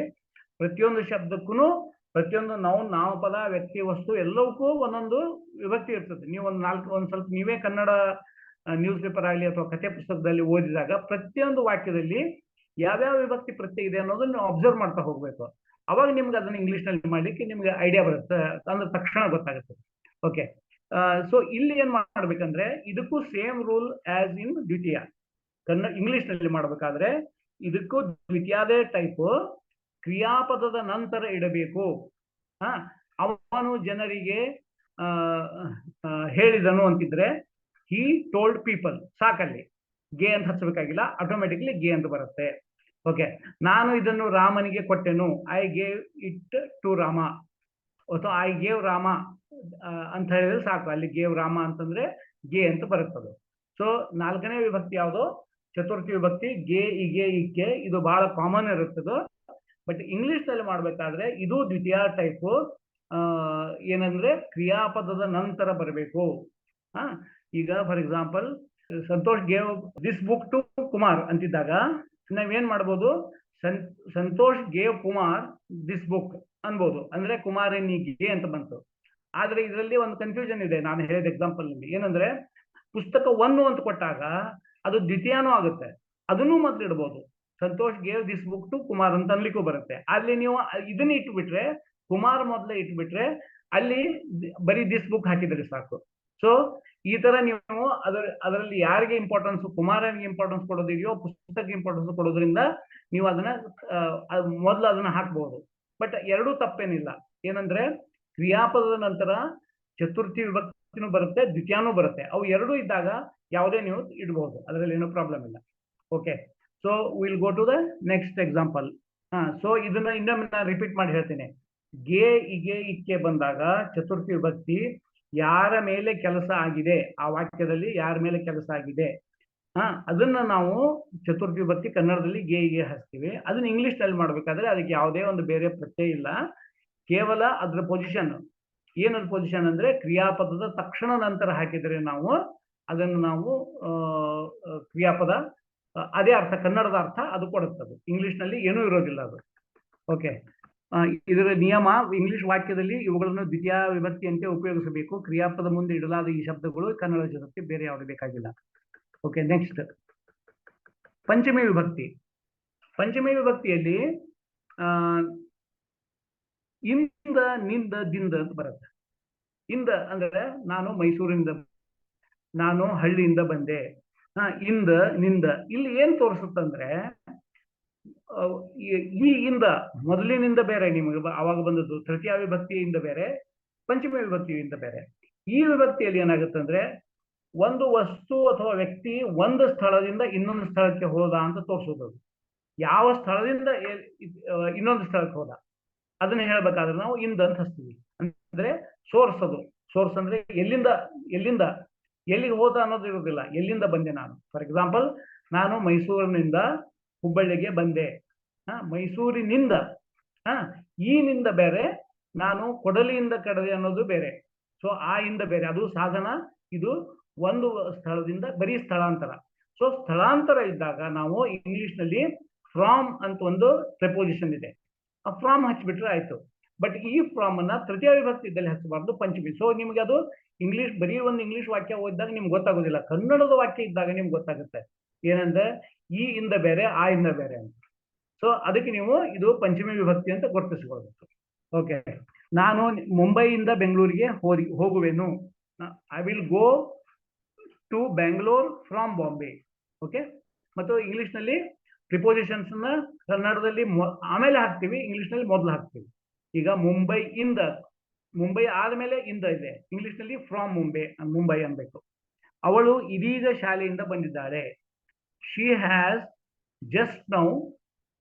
ಪ್ರತಿಯೊಂದು ಶಬ್ದಕ್ಕೂ ಪ್ರತಿಯೊಂದು ನಾಮಪದ, ವ್ಯಕ್ತಿ, ವಸ್ತು ಎಲ್ಲವಕ್ಕೂ ಒಂದೊಂದು ವಿಭಕ್ತಿ ಇರ್ತದೆ. ನೀವು ಒಂದ್ ಸ್ವಲ್ಪ ನೀವೇ ಕನ್ನಡ ನ್ಯೂಸ್ ಪೇಪರ್ ಆಗಲಿ ಅಥವಾ ಕಥೆ ಪುಸ್ತಕದಲ್ಲಿ ಓದಿದಾಗ ಪ್ರತಿಯೊಂದು ವಾಕ್ಯದಲ್ಲಿ ಯಾವ್ಯಾವ ವಿಭಕ್ತಿ ಪ್ರತ್ಯಯ ಇದೆ ಅನ್ನೋದನ್ನ ನೀವು ಅಬ್ಸರ್ವ್ ಮಾಡ್ತಾ ಹೋಗ್ಬೇಕು. ಅವಾಗ ನಿಮ್ಗೆ ಅದನ್ನ ಇಂಗ್ಲಿಷ್ ನಲ್ಲಿ ಮಾಡ್ಲಿಕ್ಕೆ ನಿಮ್ಗೆ ಐಡಿಯಾ ಬರುತ್ತೆ, ಅಂದ್ರೆ ತಕ್ಷಣ ಗೊತ್ತಾಗುತ್ತೆ. ಓಕೆ, ಸೊ ಇಲ್ಲಿ ಏನ್ ಮಾಡ್ಬೇಕಂದ್ರೆ ಇದಕ್ಕೂ ಸೇಮ್ ರೂಲ್ ಆಸ್ ಇನ್ ದ್ವಿತೀಯ. ಇಂಗ್ಲಿಷ್ ನಲ್ಲಿ ಮಾಡ್ಬೇಕಾದ್ರೆ ಇದಕ್ಕೂ ದ್ವಿತೀಯದೇ ಟೈಪ್ ಕ್ರಿಯಾಪದದ ನಂತರ ಇಡಬೇಕು. ಅವನು ಜನರಿಗೆ ಹೇಳಿದನು ಅಂತಿದ್ರೆ ಹಿ ಟೋಲ್ಡ್ ಪೀಪಲ್, ಸಾಕಲ್ಲಿ ಗೆ ಅಂತ ಹಚ್ಚಬೇಕಾಗಿಲ್ಲ, ಆಟೋಮೆಟಿಕ್ಲಿ ಗೆ ಅಂತ ಬರುತ್ತೆ. ಓಕೆ, ನಾನು ಇದನ್ನು ರಾಮನಿಗೆ ಕೊಟ್ಟೆನು, I gave it to Rama, ಅಥವಾ ಐ ಗೇವ್ ರಾಮ ಅಂತ ಹೇಳಿದ್ರೆ ಸಾಕು, ಅಲ್ಲಿ ಗೇವ್ ರಾಮ ಅಂತಂದ್ರೆ ಗೆ ಅಂತ ಬರುತ್ತದು. ಸೊ ನಾಲ್ಕನೇ ವಿಭಕ್ತಿ ಯಾವುದು, ಚತುರ್ಥಿ ವಿಭಕ್ತಿ ಗೆ ಇಗೆ ಇಕ್ಕೆ. ಇದು ಬಹಳ ಕಾಮನ್ ಇರುತ್ತದು. ಬಟ್ ಇಂಗ್ಲಿಷ್ ನಲ್ಲಿ ಮಾಡ್ಬೇಕಾದ್ರೆ ಇದು ದ್ವಿತೀಯ ಟೈಪ್, ಏನಂದ್ರೆ ಕ್ರಿಯಾಪದದ ನಂತರ ಬರಬೇಕು. ಈಗ for example Santosh gave this book to Kumar ಅಂತಿದ್ದಾಗ ನಾವೇನ್ ಮಾಡ್ಬೋದು, Santosh gave Kumar this book ಅನ್ಬೋದು, ಅಂದ್ರೆ ಕುಮಾರನಿಗೆ ಅಂತ ಬಂತು. ಆದ್ರೆ ಇದರಲ್ಲಿ ಒಂದು ಕನ್ಫ್ಯೂಷನ್ ಇದೆ ನಾನು ಹೇಳಿದ ಎಕ್ಸಾಂಪಲ್ ನಲ್ಲಿ. ಏನಂದ್ರೆ ಪುಸ್ತಕ 1 ಅಂತ ಕೊಟ್ಟಾಗ ಅದು ದ್ವಿತೀಯನೂ ಆಗುತ್ತೆ, ಅದನ್ನೂ ಮೊದಲು ಇಡ್ಬೋದು. Santosh gave this book to Kumar ಅಂತ ಅನ್ಲಿಕ್ಕೂ ಬರುತ್ತೆ. ಅಲ್ಲಿ ನೀವು ಇದನ್ನ ಇಟ್ಬಿಟ್ರೆ, ಕುಮಾರ್ ಮೊದಲೇ ಇಟ್ಬಿಟ್ರೆ ಅಲ್ಲಿ ಬರೀ ದಿಸ್ ಬುಕ್ ಹಾಕಿದ್ರೆ ಸಾಕು. ಸೊ ಈ ತರ ನೀವು ಅದರಲ್ಲಿ ಯಾರಿಗೆ ಇಂಪಾರ್ಟೆನ್ಸ್, ಕುಮಾರನಿಗೆ ಇಂಪಾರ್ಟೆನ್ಸ್ ಕೊಡೋದಿದೆಯೋ ಪುಸ್ತಕಕ್ಕೆ ಇಂಪಾರ್ಟೆನ್ಸ್ ಕೊಡೋದ್ರಿಂದ ನೀವು ಅದನ್ನ ಮೊದಲು ಅದನ್ನ ಹಾಕ್ಬಹುದು. ಬಟ್ ಎರಡೂ ತಪ್ಪೇನಿಲ್ಲ. ಏನಂದ್ರೆ ಕ್ರಿಯಾಪದದ ನಂತರ ಚತುರ್ಥಿ ವಿಭಕ್ತಿನೂ ಬರುತ್ತೆ, ದ್ವಿತೀಯನೂ ಬರುತ್ತೆ. ಅವು ಎರಡೂ ಇದ್ದಾಗ ಯಾವುದೇ ನೀವು ಇಡಬಹುದು, ಅದರಲ್ಲಿ ಏನೂ ಪ್ರಾಬ್ಲಮ್ ಇಲ್ಲ. Okay, so will go to the next example. So ಇದನ್ನ ಇನ್ನೊಮ್ಮೆ ನಾನು ರಿಪೀಟ್ ಮಾಡಿ ಹೇಳ್ತೇನೆ. ಗೆ ಇಗೆ ಇಕ್ಕೆ ಬಂದಾಗ ಚತುರ್ಥಿ ವಿಭಕ್ತಿ ಯಾರ ಮೇಲೆ ಕೆಲಸ ಆಗಿದೆ, ಆ ವಾಕ್ಯದಲ್ಲಿ ಯಾರ ಮೇಲೆ ಕೆಲಸ ಆಗಿದೆ, ಅದನ್ನ ನಾವು ಚತುರ್ಥಿ ವಿಭಕ್ತಿ ಕನ್ನಡದಲ್ಲಿ ಗೆ ಇಗೆ ಹಚ್ತೀವಿ. ಅದನ್ನ ಇಂಗ್ಲಿಷ್ ನಲ್ಲಿ ಮಾಡ್ಬೇಕಾದ್ರೆ ಅದಕ್ಕೆ ಯಾವುದೇ ಒಂದು ಬೇರೆ ಪ್ರತ್ಯಯ ಇಲ್ಲ, ಕೇವಲ ಅದ್ರ ಪೊಸಿಷನ್. ಏನದು ಪೊಸಿಷನ್ ಅಂದ್ರೆ ಕ್ರಿಯಾಪದದ ತಕ್ಷಣ ನಂತರ ಹಾಕಿದರೆ ನಾವು ಅದನ್ನು ನಾವು ಕ್ರಿಯಾಪದ ಅದೇ ಅರ್ಥ, ಕನ್ನಡದ ಅರ್ಥ ಅದು ಕೊಡುತ್ತದೆ. ಇಂಗ್ಲಿಷ್ ನಲ್ಲಿ ಏನೂ ಇರೋದಿಲ್ಲ ಅದು. ಓಕೆ, ಇದರ ನಿಯಮ ಇಂಗ್ಲಿಷ್ ವಾಕ್ಯದಲ್ಲಿ ಇವುಗಳನ್ನು ದ್ವಿತೀಯ ವಿಭಕ್ತಿಯಂತೆ ಉಪಯೋಗಿಸಬೇಕು. ಕ್ರಿಯಾಪದ ಮುಂದೆ ಇಡಲಾದ ಈ ಶಬ್ದಗಳು ಕನ್ನಡ ಶಬ್ದಕ್ಕೆ ಬೇರೆ ಯಾವುದು ಬೇಕಾಗಿಲ್ಲ. ಓಕೆ, ನೆಕ್ಸ್ಟ್ ಪಂಚಮಿ ವಿಭಕ್ತಿ. ಪಂಚಮಿ ವಿಭಕ್ತಿಯಲ್ಲಿ ಇಂದ, ನಿಂದ, ದಿಂದ ಅಂತ ಬರುತ್ತೆ. ಇಂದ ಅಂದ್ರೆ ನಾನು ಮೈಸೂರಿಂದ, ನಾನು ಹಳ್ಳಿಯಿಂದ ಬಂದೆ. ಇಂದ, ನಿಂದ ಇಲ್ಲಿ ಏನ್ ತೋರಿಸುತ್ತಂದ್ರೆ ಈ ಇಂದ ಮೊದಲಿನಿಂದ ಬೇರೆ, ನಿಮಗೆ ಅವಾಗ ಬಂದದ್ದು ತೃತೀಯ ವಿಭಕ್ತಿಯಿಂದ ಬೇರೆ, ಪಂಚಮಿ ವಿಭಕ್ತಿಯಿಂದ ಬೇರೆ. ಈ ವಿಭಕ್ತಿಯಲ್ಲಿ ಏನಾಗುತ್ತಂದ್ರೆ ಒಂದು ವಸ್ತು ಅಥವಾ ವ್ಯಕ್ತಿ ಒಂದು ಸ್ಥಳದಿಂದ ಇನ್ನೊಂದು ಸ್ಥಳಕ್ಕೆ ಹೋದ ಅಂತ ತೋರಿಸೋದು. ಯಾವ ಸ್ಥಳದಿಂದ ಇನ್ನೊಂದು ಸ್ಥಳಕ್ಕೆ ಹೋದ ಅದನ್ನ ಹೇಳ್ಬೇಕಾದ್ರೆ ನಾವು ಇಂದ ಅಂತ ಹಚ್ತೀವಿ. ಅಂದ್ರೆ ಸೋರ್ಸ್, ಅದು ಸೋರ್ಸ್ ಅಂದ್ರೆ ಎಲ್ಲಿಂದ ಎಲ್ಲಿಗೆ ಹೋದ ಅನ್ನೋದು ಇರೋದಿಲ್ಲ, ಎಲ್ಲಿಂದ ಬಂದೆ ನಾನು. ಫಾರ್ ಎಕ್ಸಾಂಪಲ್, ನಾನು ಮೈಸೂರಿನಿಂದ ಹುಬ್ಬಳ್ಳಿಗೆ ಬಂದೆ. ಮೈಸೂರಿನಿಂದ, ಈ ನಿಂದ ಬೇರೆ, ನಾನು ಕೊಡಲಿಯಿಂದ ಕಡದೆ ಅನ್ನೋದು ಬೇರೆ. ಸೊ ಆ ಇಂದ ಬೇರೆ, ಅದು ಸಾಧನ, ಇದು ಒಂದು ಸ್ಥಳದಿಂದ ಬರೀ ಸ್ಥಳಾಂತರ. ಸೊ ಸ್ಥಳಾಂತರ ಇದ್ದಾಗ ನಾವು ಇಂಗ್ಲಿಷ್ ನಲ್ಲಿ ಫ್ರಾಮ್ ಅಂತ ಒಂದು ಪ್ರೆಪೋಸಿಷನ್ ಇದೆ, ಫ್ರಾಮ್ ಹಚ್ಬಿಟ್ರೆ ಆಯ್ತು. ಬಟ್ ಈ ಫ್ರಾಮ್ ಅನ್ನ ತೃತೀಯ ವಿಭಕ್ತಿ ಇದ್ದಲ್ಲಿ ಹಚ್ಚಬಾರ್ದು, ಪಂಚಮಿ. ಸೊ ನಿಮ್ಗೆ ಅದು ಇಂಗ್ಲಿಷ್, ಬರೀ ಒಂದು ಇಂಗ್ಲಿಷ್ ವಾಕ್ಯ ಓದಿದಾಗ ನಿಮ್ಗೆ ಗೊತ್ತಾಗೋದಿಲ್ಲ. ಕನ್ನಡದ ವಾಕ್ಯ ಇದ್ದಾಗ ನಿಮ್ಗೆ ಗೊತ್ತಾಗುತ್ತೆ ಏನಂದ್ರೆ ಈ ಇಂದ ಬೇರೆ, ಆ ಇಂದ ಬೇರೆ ಅಂತ. ಸೊ ಅದಕ್ಕೆ ನೀವು ಇದು ಪಂಚಮಿ ವಿಭಕ್ತಿ ಅಂತ ಗುರುತಿಸ್ಕೊಳ್ಬೇಕು. ಓಕೆ, ನಾನು ಮುಂಬೈಯಿಂದ ಬೆಂಗಳೂರಿಗೆ ಹೋಗುವೆನು. I will go to Bengaluru from Bombay. Okay, ಮತ್ತು ಇಂಗ್ಲಿಷ್ ನಲ್ಲಿ ಪ್ರಿಪೋಸಿಷನ್ಸ್ ನ ಕನ್ನಡದಲ್ಲಿ ಆಮೇಲೆ ಹಾಕ್ತಿವಿ, ಇಂಗ್ಲಿಷ್ ನಲ್ಲಿ ಮೊದಲು ಹಾಕ್ತಿವಿ. ಈಗ ಮುಂಬೈ ಇಂದ, ಮುಂಬೈ ಆದ್ಮೇಲೆ ಇಂದ ಇದೆ, ಇಂಗ್ಲಿಷ್ ನಲ್ಲಿ ಫ್ರಾಮ್ ಮುಂಬೈ ಅನ್ಬೇಕು. ಅವಳು ಇದೀಗ ಶಾಲೆಯಿಂದ ಬಂದಿದ್ದಾಳೆ. She has just now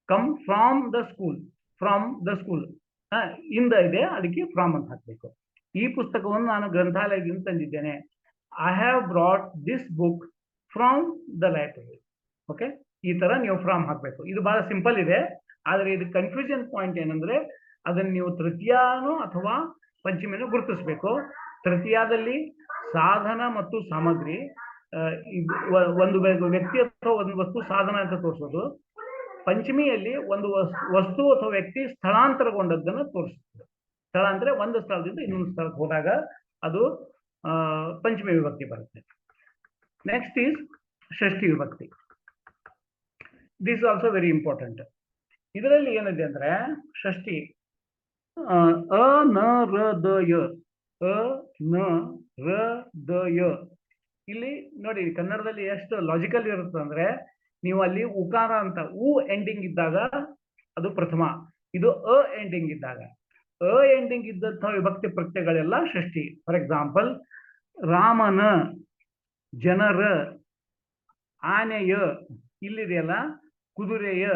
come from the school. From the school ಇಂದ ಇದೆ, ಅದಕ್ಕೆ ಫ್ರಾಮ್ ಅಂತ ಹಾಕ್ಬೇಕು. ಈ ಪುಸ್ತಕವನ್ನು ನಾನು ಗ್ರಂಥಾಲಯದಿಂದ ತಂದಿದ್ದೇನೆ. I have brought this book from the library. Okay, ಈ ತರ ನೀವು ಫ್ರಾಮ್ ಹಾಕ್ಬೇಕು. ಇದು ಬಹಳ ಸಿಂಪಲ್ ಇದೆ, ಆದ್ರೆ ಇದು ಕನ್ಫ್ಯೂಷನ್ ಪಾಯಿಂಟ್ ಏನಂದ್ರೆ ಅದನ್ನ ನೀವು ತೃತೀಯನೋ ಅಥವಾ ಪಂಚಮಿನೋ ಗುರುತಿಸಬೇಕು. ತೃತೀಯದಲ್ಲಿ ಸಾಧನ ಮತ್ತು ಸಾಮಗ್ರಿ, ಒಂದು ವ್ಯಕ್ತಿ ಅಥವಾ ಒಂದು ವಸ್ತು ಸಾಧನ ಅಂತ ತೋರಿಸೋದು. ಪಂಚಮಿಯಲ್ಲಿ ಒಂದು ವಸ್ತು ಅಥವಾ ವ್ಯಕ್ತಿ ಸ್ಥಳಾಂತರಗೊಂಡದ್ದನ್ನು ತೋರಿಸುತ್ತದೆ. ಸ್ಥಳ ಅಂದ್ರೆ ಒಂದು ಸ್ಥಳದಿಂದ ಇನ್ನೊಂದು ಸ್ಥಳಕ್ಕೆ ಹೋದಾಗ ಅದು ಪಂಚಮಿ ವಿಭಕ್ತಿ ಬರುತ್ತೆ. ನೆಕ್ಸ್ಟ್ ಈಸ್ ಷಷ್ಠಿ ವಿಭಕ್ತಿ. This also very important. ಇದರಲ್ಲಿ ಏನಿದೆ ಅಂದ್ರೆ ಷಷ್ಠಿ ಅ ನ ರ ದ ಯ, ಅ ನ ರ ದ ಯ. ಇಲ್ಲಿ ನೋಡಿ ಕನ್ನಡದಲ್ಲಿ ಎಷ್ಟು ಲಾಜಿಕಲ್ ಇರುತ್ತೆ ಅಂದ್ರೆ, ನೀವು ಅಲ್ಲಿ ಉಕಾರ ಅಂತ ಉ ಎಂಡಿಂಗ್ ಇದ್ದಾಗ ಅದು ಪ್ರಥಮ, ಇದು ಅ ಎಂಡಿಂಗ್ ಇದ್ದಾಗ, ಅ ಎಂಡಿಂಗ್ ಇದ್ದಂತಹ ವಿಭಕ್ತಿ ಪ್ರತ್ಯಯಗಳೆಲ್ಲ ಷಷ್ಠಿ. ಫಾರ್ ಎಕ್ಸಾಂಪಲ್, ರಾಮನ, ಜನರ, ಆನೆಯ, ಇಲ್ಲಿದೆಯಲ್ಲ ಕುದುರೆಯ,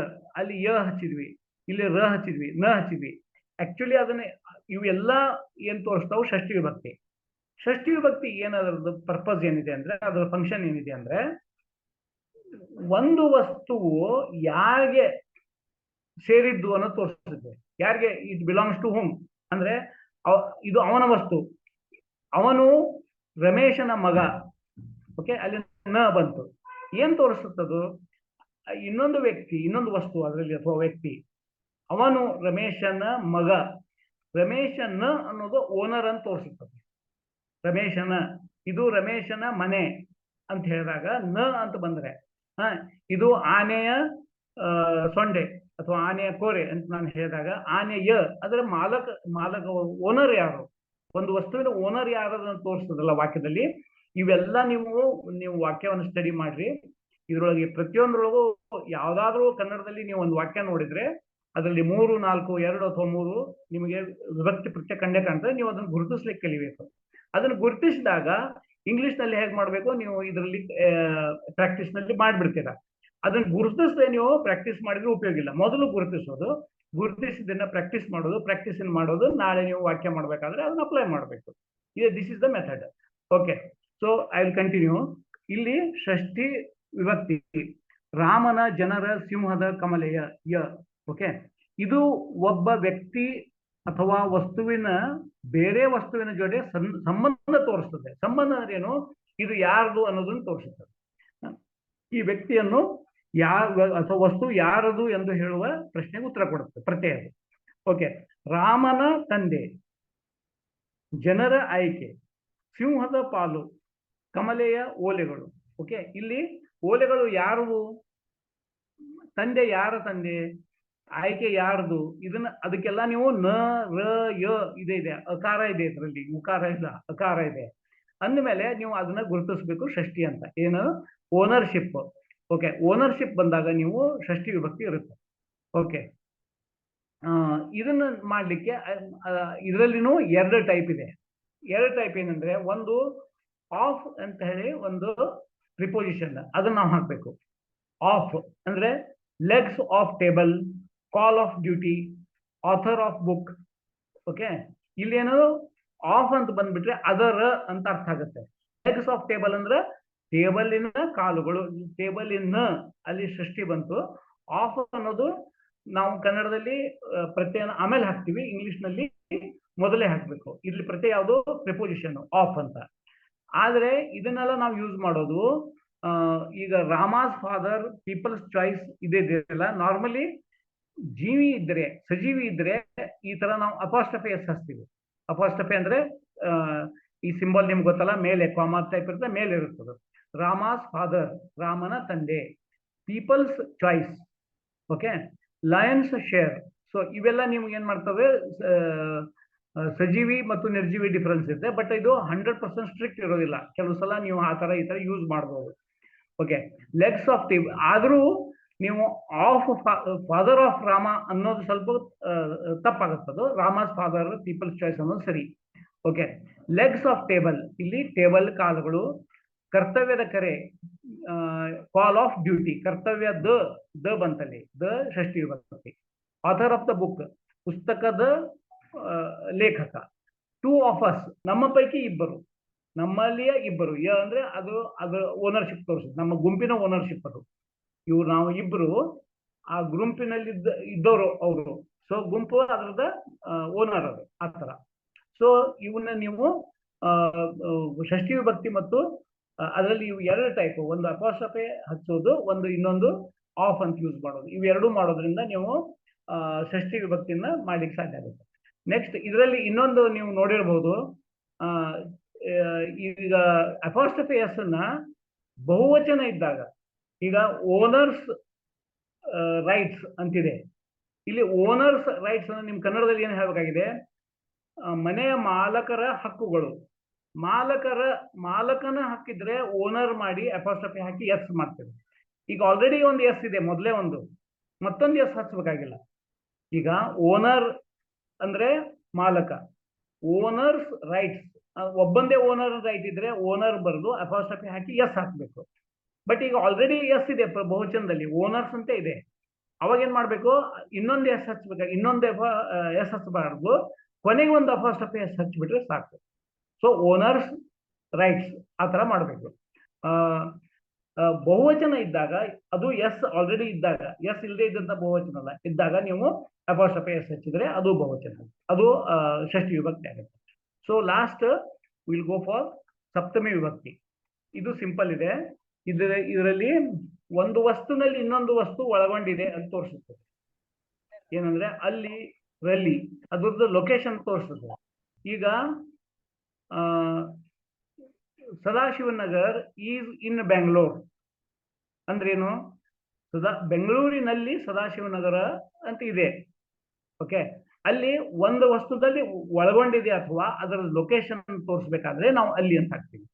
ಅಲ್ಲಿ ಯ ಹಚ್ಚಿದ್ವಿ, ಇಲ್ಲಿ ರ ಹಚ್ಚಿದ್ವಿ, ನ ಹಚ್ಚಿದ್ವಿ. ಆಕ್ಚುಲಿ ಅದನ್ನ ಇವೆಲ್ಲ ಏನ್ ತೋರಿಸ್ತಾವು ಷಷ್ಠಿ ವಿಭಕ್ತಿ. ಷಷ್ಠಿ ವಿಭಕ್ತಿ ಏನದ್ರದ್ದು ಪರ್ಪಸ್ ಏನಿದೆ ಅಂದ್ರೆ, ಅದರ ಫಂಕ್ಷನ್ ಏನಿದೆ ಅಂದ್ರೆ, ಒಂದು ವಸ್ತುವು ಯಾರಿಗೆ ಸೇರಿದ್ದು ಅನ್ನೋದು ತೋರಿಸುತ್ತೆ. ಯಾರಿಗೆ ಇಟ್ ಬಿಲಾಂಗ್ಸ್ ಟು ಹೋಮ್ ಅಂದ್ರೆ ಇದು ಅವನ ವಸ್ತು, ಅವನು ರಮೇಶನ ಮಗ. ಓಕೆ, ಅಲ್ಲಿ ನ ಬಂತು. ಏನ್ ತೋರಿಸುತ್ತದು? ಇನ್ನೊಂದು ವ್ಯಕ್ತಿ, ಇನ್ನೊಂದು ವಸ್ತು ಅದರಲ್ಲಿ ಅಥವಾ ವ್ಯಕ್ತಿ, ಅವನು ರಮೇಶನ ಮಗ. ರಮೇಶನ ಅನ್ನೋದು ಓನರ್ ಅಂತ ತೋರಿಸುತ್ತದೆ. ರಮೇಶನ, ಇದು ರಮೇಶನ ಮನೆ ಅಂತ ಹೇಳಿದಾಗ ನ ಅಂತ ಬಂದ್ರೆ, ಇದು ಆನೆಯ ಸೊಂಡೆ ಅಥವಾ ಆನೆಯ ಕೋರೆ ಅಂತ ನಾನು ಹೇಳಿದಾಗ ಆನೆಯ, ಅದರ ಮಾಲಕ ಓನರ್ ಯಾರು, ಒಂದು ವಸ್ತುವಿನ ಓನರ್ ಯಾರದನ್ನು ತೋರಿಸ್ತದಲ್ಲ ವಾಕ್ಯದಲ್ಲಿ. ಇವೆಲ್ಲ ನೀವು ವಾಕ್ಯವನ್ನು ಸ್ಟಡಿ ಮಾಡ್ರಿ. ಇದರೊಳಗೆ ಪ್ರತಿಯೊಂದರೊಳಗೂ ಯಾವ್ದಾದ್ರೂ ಕನ್ನಡದಲ್ಲಿ ನೀವು ಒಂದು ವಾಕ್ಯ ನೋಡಿದ್ರೆ ಅದರಲ್ಲಿ 3, 4, 2 ಅಥವಾ 3 ನಿಮಗೆ ವಿಭಕ್ತಿ ಪ್ರತ್ಯಯ ಕಂಡೇ ಕಾಣ್ತದೆ. ನೀವು ಅದನ್ನು ಗುರುತಿಸ್ಲಿಕ್ಕೆ ಕಲಿಬೇಕು. ಅದನ್ನು ಗುರುತಿಸಿದಾಗ ಇಂಗ್ಲಿಷ್ ನಲ್ಲಿ ಹೇಗೆ ಮಾಡಬೇಕು, ನೀವು ಇದರಲ್ಲಿ ಪ್ರಾಕ್ಟೀಸ್ ನಲ್ಲಿ ಮಾಡ್ಬಿಡ್ತೀರಾ. ಅದನ್ನು ಗುರುತಿಸದೆ ನೀವು ಪ್ರಾಕ್ಟೀಸ್ ಮಾಡಿದ್ರೆ ಉಪಯೋಗ ಇಲ್ಲ. ಮೊದಲು ಗುರುತಿಸೋದು, ಗುರುತಿಸಿದನ್ನ ಪ್ರಾಕ್ಟೀಸ್ ಮಾಡೋದು, ಪ್ರಾಕ್ಟೀಸ್ ಮಾಡೋದು, ನಾಳೆ ನೀವು ವಾಕ್ಯ ಮಾಡ್ಬೇಕಾದ್ರೆ ಅದನ್ನ ಅಪ್ಲೈ ಮಾಡಬೇಕು. This is the method. Okay, so I will continue. ಇಲ್ಲಿ ಷಷ್ಠಿ ವಿಭಕ್ತಿ ರಾಮನ, ಜನರ, ಸಿಂಹದ, ಕಮಲೆಯ, ಯ. ಓಕೆ, ಇದು ಒಬ್ಬ ವ್ಯಕ್ತಿ ಅಥವಾ ವಸ್ತುವಿನ ಬೇರೆ ವಸ್ತುವಿನ ಜೊತೆ ಸಂಬಂಧ ತೋರಿಸ್ತದೆ. ಸಂಬಂಧ ಏನು, ಇದು ಯಾರದು ಅನ್ನೋದನ್ನು ತೋರಿಸುತ್ತದೆ. ಈ ವ್ಯಕ್ತಿಯನ್ನು ಅಥವಾ ವಸ್ತು ಯಾರದು ಎಂದು ಹೇಳುವ ಪ್ರಶ್ನೆಗೆ ಉತ್ತರ ಕೊಡುತ್ತೆ ಪ್ರತ್ಯಯ. ಓಕೆ, ರಾಮನ ತಂದೆ, ಜನರ ಆಯ್ಕೆ, ಸಿಂಹದ ಪಾಲು, ಕಮಲೆಯ ಓಲೆಗಳು. ಓಕೆ, ಇಲ್ಲಿ ಓಲೆಗಳು ಯಾರು, ತಂದೆ ಯಾರ ತಂದೆ, ಆಯ್ಕೆ ಯಾರದು, ಇದನ್ನ ಅದಕ್ಕೆಲ್ಲ ನೀವು ನ, ರ, ಯ ಇದೆ, ಅಕಾರ ಇದೆ, ಇದರಲ್ಲಿ ಉಕಾರ ಇಲ್ಲ, ಅಕಾರ ಇದೆ ಅಂದಮೇಲೆ ನೀವು ಅದನ್ನ ಗುರುತಿಸ್ಬೇಕು ಷಷ್ಠಿ ಅಂತ. ಏನು, ಓನರ್ಶಿಪ್. ಓಕೆ, ಓನರ್ಶಿಪ್ ಬಂದಾಗ ನೀವು ಷಷ್ಠಿ ವಿಭಕ್ತಿ ಇರುತ್ತೆ. ಓಕೆ, ಇದನ್ನ ಮಾಡ್ಲಿಕ್ಕೆ ಇದರಲ್ಲಿನೂ 2 ಟೈಪ್ ಇದೆ. 2 ಟೈಪ್ ಏನಂದ್ರೆ, ಒಂದು ಆಫ್ ಅಂತ ಹೇಳಿ ಒಂದು ಪ್ರಿಪೋಸಿಷನ್, ಅದನ್ನ ನಾವು ಹಾಕ್ಬೇಕು. ಆಫ್ ಅಂದ್ರೆ legs of table, Call of duty, author of book. Okay, ಇಲ್ಲಿ ಏನು ಆಫ್ ಅಂತ ಬಂದ್ಬಿಟ್ರೆ ಅದರ ಅಂತ ಅರ್ಥ ಆಗುತ್ತೆ. ಲೆಗ್ಸ್ ಆಫ್ ಟೇಬಲ್ ಅಂದ್ರೆ ಟೇಬಲಿನ ಕಾಲುಗಳು, ಟೇಬಲಿನ ಅಲ್ಲಿ ಷಷ್ಠಿ ಬಂತು. ಆಫ್ ಅನ್ನೋದು ನಾವು ಕನ್ನಡದಲ್ಲಿ ಪ್ರತ್ಯಯ ಆಮೇಲೆ ಹಾಕ್ತಿವಿ, ಇಂಗ್ಲಿಷ್ ನಲ್ಲಿ ಮೊದಲೇ ಹಾಕ್ಬೇಕು. ಇಲ್ಲಿ ಪ್ರತ್ಯಯ ಯಾವುದು, ಪ್ರಿಪೋಸಿಷನ್ ಆಫ್ ಅಂತ. ಆದ್ರೆ ಇದನ್ನೆಲ್ಲ ನಾವು ಯೂಸ್ ಮಾಡೋದು ಈಗ ರಾಮಾಸ್ ಫಾದರ್, ಪೀಪಲ್ಸ್ ಚಾಯ್ಸ್ ಇದೆಲ್ಲ ನಾರ್ಮಲಿ ಜೀವಿ ಇದ್ರೆ, ಸಜೀವಿ ಇದ್ರೆ ಈ ತರ ನಾವು ಅಪಾಸ್ಟ್ರಫಿ ಎಸ್ ಹಚ್ತೀವಿ. ಅಪಾಸ್ಟ್ರಫಿ ಅಂದ್ರೆ ಈ ಸಿಂಬಲ್ ನಿಮ್ಗೆ ಗೊತ್ತಲ್ಲ, ಮೇಲೆ ಕಾಮಾ ಟೈಪ್ ಇರುತ್ತೆ, ಮೇಲೆ ಇರುತ್ತದೆ. ರಾಮಾಸ್ ಫಾದರ್, ರಾಮನ ತಂದೆ. People's choice, okay. Lion's share. So ಇವೆಲ್ಲ ನಿಮ್ಗೆ ಏನ್ ಮಾಡ್ತವೆ, ಸಜೀವಿ ಮತ್ತು ನಿರ್ಜೀವಿ ಡಿಫರೆನ್ಸ್ ಇದೆ. ಬಟ್ ಇದು 100% ಸ್ಟ್ರಿಕ್ಟ್ ಇರೋದಿಲ್ಲ. ಕೆಲವು ಸಲ ನೀವು ಆ ತರ ಈ ತರ ಯೂಸ್ ಮಾಡಬಹುದು. ಓಕೆ. ಲೆಗ್ಸ್ ಆಫ್ ಟೇಬಲ್ ಆದ್ರೂ ನೀವು ಆಫ್ ಫಾದರ್ ಆಫ್ ರಾಮ ಅನ್ನೋದು ಸ್ವಲ್ಪ ತಪ್ಪಾಗುತ್ತದು. ರಾಮಾಸ್ ಫಾದರ್, ಪೀಪಲ್ಸ್ ಚಾಯ್ಸ್ ಅನ್ನೋದು ಸರಿ. ಓಕೆ. ಲೆಗ್ಸ್ ಆಫ್ ಟೇಬಲ್, ಇಲ್ಲಿ ಟೇಬಲ್ ಕಾಲುಗಳು. ಕರ್ತವ್ಯದ ಕರೆ, ಕಾಲ್ ಆಫ್ ಡ್ಯೂಟಿ. ಕರ್ತವ್ಯ ದ ಬಂತಲ್ಲಿ, ದ ಷಷ್ಠಿ ವಿಭಕ್ತಿ. ಆಥರ್ ಆಫ್ ದ ಬುಕ್, ಪುಸ್ತಕದ ಲೇಖಕ. ಟೂ ಆಫ್ ಅಸ್, ನಮ್ಮ ಪೈಕಿ ಇಬ್ಬರು, ನಮ್ಮಲ್ಲಿಯೇ ಇಬ್ಬರು. ಅಂದ್ರೆ ಅದು ಓನರ್ಶಿಪ್ ತೋರಿಸುತ್ತೆ, ನಮ್ಮ ಗುಂಪಿನ ಓನರ್ಶಿಪ್ ಅದು. ಇವ್ರು ನಾವು ಇಬ್ರು ಆ ಗುಂಪಿನಲ್ಲಿ ಇದ್ದವರು ಅವರು. ಸೊ ಗುಂಪು ಅದರದ ಓನರ್ ಅದು, ಆ ತರ. ಸೊ ಇವನ್ನ ನೀವು ಷಷ್ಠಿ ವಿಭಕ್ತಿ ಮತ್ತು ಅದರಲ್ಲಿ ಇವು ಎರಡು ಟೈಪ್, ಒಂದು ಅಪಾಸ್ಟ್ರಫಿ ಹಚ್ಚೋದು, ಒಂದು ಇನ್ನೊಂದು ಆಫ್ ಅಂತ ಯೂಸ್ ಮಾಡೋದು. ಇವೆರಡು ಮಾಡೋದ್ರಿಂದ ನೀವು ಷಷ್ಠಿ ವಿಭಕ್ತಿನ ಮಾಡ್ಲಿಕ್ಕೆ ಸಾಧ್ಯ ಆಗುತ್ತೆ. ನೆಕ್ಸ್ಟ್ ಇದರಲ್ಲಿ ಇನ್ನೊಂದು ನೀವು ನೋಡಿರ್ಬೋದು, ಈಗ ಅಪಾಸ್ಟ್ರಫಿ ಎಸ್ ನ ಬಹುವಚನ ಇದ್ದಾಗ, ಈಗ ಓನರ್ಸ್ ರೈಟ್ಸ್ ಅಂತಿದೆ. ಇಲ್ಲಿ ಓನರ್ಸ್ ರೈಟ್ಸ್ ಅನ್ನು ನಿಮ್ ಕನ್ನಡದಲ್ಲಿ ಏನು ಹೇಳಬೇಕಾಗಿದೆ, ಮನೆಯ ಮಾಲಕರ ಹಕ್ಕುಗಳು. ಮಾಲಕನ ಹಕ್ಕಿದ್ರೆ ಓನರ್ ಮಾಡಿ ಅಪಾಸ್ಟ್ರಫಿ ಹಾಕಿ ಎಸ್ ಮಾಡ್ತೇವೆ. ಈಗ ಆಲ್ರೆಡಿ ಒಂದು ಎಸ್ ಇದೆ, ಮೊದಲೇ ಮತ್ತೊಂದು ಎಸ್ ಹಚ್ಚಬೇಕಾಗಿಲ್ಲ. ಈಗ ಓನರ್ ಅಂದ್ರೆ ಮಾಲಕ, ಓನರ್ಸ್ ರೈಟ್ಸ್, ಒಬ್ಬಂದೇ ಓನರ್ ರೈಟ್ ಇದ್ರೆ ಓನರ್ ಬರೆದು ಅಪಾಸ್ಟ್ರಫಿ ಹಾಕಿ ಎಸ್ ಹಾಕ್ಬೇಕು. ಬಟ್ ಈಗ ಆಲ್ರೆಡಿ ಎಸ್ ಇದೆ ಬಹುವಚನದಲ್ಲಿ, ಓನರ್ಸ್ ಅಂತ ಇದೆ. ಅವಾಗ ಏನ್ ಮಾಡ್ಬೇಕು, ಇನ್ನೊಂದು ಎಸ್ ಹಚ್ಬೇಕಾಗಿ, ಇನ್ನೊಂದು ಎಸ್ ಹಚ್ಚಬಾರ್ದು, ಕೊನೆಗೆ ಒಂದು ಅಪಾಸ್ಟ್ರಫಿ ಎಸ್ ಹಚ್ಬಿಟ್ರೆ ಸಾಕು. ಸೊ ಓನರ್ಸ್ ರೈಟ್ಸ್ ಆ ತರ ಮಾಡಬೇಕು. ಬಹುವಚನ ಇದ್ದಾಗ, ಅದು ಎಸ್ ಆಲ್ರೆಡಿ ಇದ್ದಾಗ, ಎಸ್ ಇಲ್ಲದೆ ಇದ್ದಂತ ಬಹುವಚನ ಅಲ್ಲ, ಇದ್ದಾಗ ನೀವು ಅಪಾಸ್ಟ್ರಫಿ ಎಸ್ ಹಚ್ಚಿದ್ರೆ ಅದು ಬಹುವಚನ, ಅದು ಷಷ್ಠಿ ವಿಭಕ್ತಿ ಆಗುತ್ತೆ. So last will go for ಸಪ್ತಮಿ ವಿಭಕ್ತಿ. ಇದು ಸಿಂಪಲ್ ಇದೆ. ಇದರಲ್ಲಿ ಒಂದು ವಸ್ತುನಲ್ಲಿ ಇನ್ನೊಂದು ವಸ್ತು ಒಳಗೊಂಡಿದೆ ಅಂತ ತೋರಿಸುತ್ತದೆ. ಏನಂದ್ರೆ ಅಲ್ಲಿ ರಲ್ಲಿ ಅದ್ರದ್ದು ಲೊಕೇಶನ್ ತೋರಿಸುತ್ತದೆ. ಈಗ ಸದಾಶಿವನಗರ್ ಈಸ್ ಇನ್ ಬೆಂಗಳೂರು ಅಂದ್ರೇನು, ಬೆಂಗಳೂರಿನಲ್ಲಿ ಸದಾಶಿವನಗರ ಅಂತ ಇದೆ. ಓಕೆ. ಅಲ್ಲಿ ಒಂದು ವಸ್ತುದಲ್ಲಿ ಒಳಗೊಂಡಿದೆ ಅಥವಾ ಅದರ ಲೊಕೇಶನ್ ತೋರಿಸ್ಬೇಕಾದ್ರೆ ನಾವು ಅಲ್ಲಿ ಅಂತ ಹಾಕ್ತೀವಿ.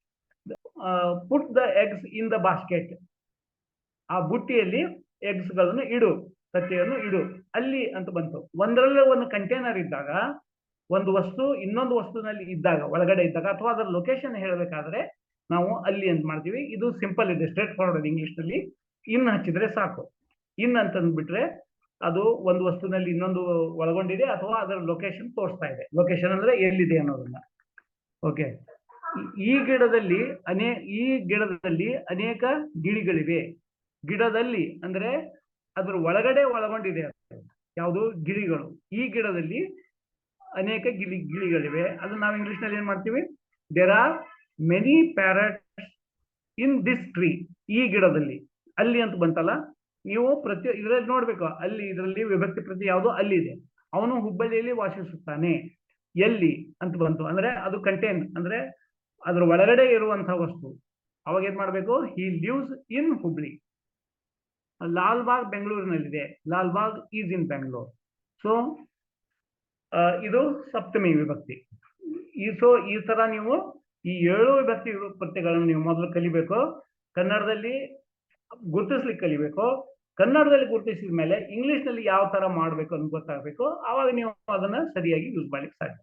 Put the eggs in the basket, ಆ ಬುಟ್ಟಿಯಲ್ಲಿ ಎಗ್ಸ್ ಗಳನ್ನು ಇಡು, ತತ್ತೆಯನ್ನು ಇಡು, ಅಲ್ಲಿ ಅಂತ ಬಂತು. ಒಂದರಲ್ಲೇ ಒಂದು ಕಂಟೈನರ್ ಇದ್ದಾಗ, ಒಂದು ವಸ್ತು ಇನ್ನೊಂದು ವಸ್ತುವಿನಲ್ಲಿ ಇದ್ದಾಗ, ಒಳಗಡೆ ಇದ್ದಾಗ, ಅಥವಾ ಅದರ ಲೊಕೇಶನ್ ಹೇಳಬೇಕಾದ್ರೆ ನಾವು ಅಲ್ಲಿ ಅಂತ ಮಾಡ್ತೀವಿ. ಇದು ಸಿಂಪಲ್ ಇದೆ, ಸ್ಟ್ರೇಟ್ ಫಾರ್ವರ್ಡ್ ಇಂಗ್ಲಿಷ್ ನಲ್ಲಿ. ಇನ್ ಹಚ್ಚಿದ್ರೆ ಸಾಕು. ಇನ್ ಅಂತಂದ್ಬಿಟ್ರೆ ಅದು ಒಂದು ವಸ್ತುವಿನಲ್ಲಿ ಇನ್ನೊಂದು ಒಳಗೊಂಡಿದೆ ಅಥವಾ ಅದರ ಲೊಕೇಶನ್ ತೋರಿಸ್ತಾ ಇದೆ. ಲೊಕೇಶನ್ ಅಂದ್ರೆ ಎಲ್ಲಿದೆ ಅನ್ನೋದನ್ನ. ಓಕೆ. ಈ ಗಿಡದಲ್ಲಿ ಅನೇಕ ಗಿಳಿಗಳಿವೆ. ಗಿಡದಲ್ಲಿ ಅಂದ್ರೆ ಅದ್ರ ಒಳಗಡೆ ಒಳಗೊಂಡಿದೆ ಯಾವುದು, ಗಿಳಿಗಳು. ಈ ಗಿಡದಲ್ಲಿ ಅನೇಕ ಗಿಳಿಗಳಿವೆ. ಅದು ನಾವು ಇಂಗ್ಲಿಷ್ ನಲ್ಲಿ ಏನ್ ಮಾಡ್ತೀವಿ, there are many parrots in this tree. ಈ ಗಿಡದಲ್ಲಿ, ಅಲ್ಲಿ ಅಂತ ಬಂತಲ್ಲ, ನೀವು ಇದರಲ್ಲಿ ನೋಡ್ಬೇಕು, ಅಲ್ಲಿ ಇದರಲ್ಲಿ ವಿಭಕ್ತಿ ಪ್ರತಿ ಯಾವುದು, ಅಲ್ಲಿ ಇದೆ. ಅವನು ಹುಬ್ಬಳ್ಳಿಯಲ್ಲಿ ವಾಸಿಸುತ್ತಾನೆ. ಎಲ್ಲಿ ಅಂತ ಬಂತು ಅಂದ್ರೆ ಅದು ಕಂಟೈನ್, ಅಂದ್ರೆ ಅದ್ರ ಒಳಗಡೆ ಇರುವಂತಹ ವಸ್ತು. ಅವಾಗ ಏನ್ ಮಾಡ್ಬೇಕು, he lives in Hubli. Lalbagh ಬೆಂಗಳೂರಿನಲ್ಲಿದೆ, Lalbagh is in Bengaluru. So ಇದು ಸಪ್ತಮಿ ವಿಭಕ್ತಿ. ಈ ತರ ನೀವು ಈ 7 ವಿಭಕ್ತಿ ಪ್ರತ್ಯಯಗಳನ್ನು ನೀವು ಮೊದಲು ಕಲಿಬೇಕು. ಕನ್ನಡದಲ್ಲಿ ಗುರುತಿಸ್ಲಿಕ್ಕೆ ಕಲಿಬೇಕು. ಕನ್ನಡದಲ್ಲಿ ಗುರುತಿಸಿದ ಮೇಲೆ ಇಂಗ್ಲಿಷ್ ನಲ್ಲಿ ಯಾವ ತರ ಮಾಡ್ಬೇಕು ಅಂತ ಗೊತ್ತಾಗಬೇಕು. ಆವಾಗ ನೀವು ಅದನ್ನ ಸರಿಯಾಗಿ ಯೂಸ್ ಮಾಡ್ಲಿಕ್ಕೆ ಸಾಧ್ಯ.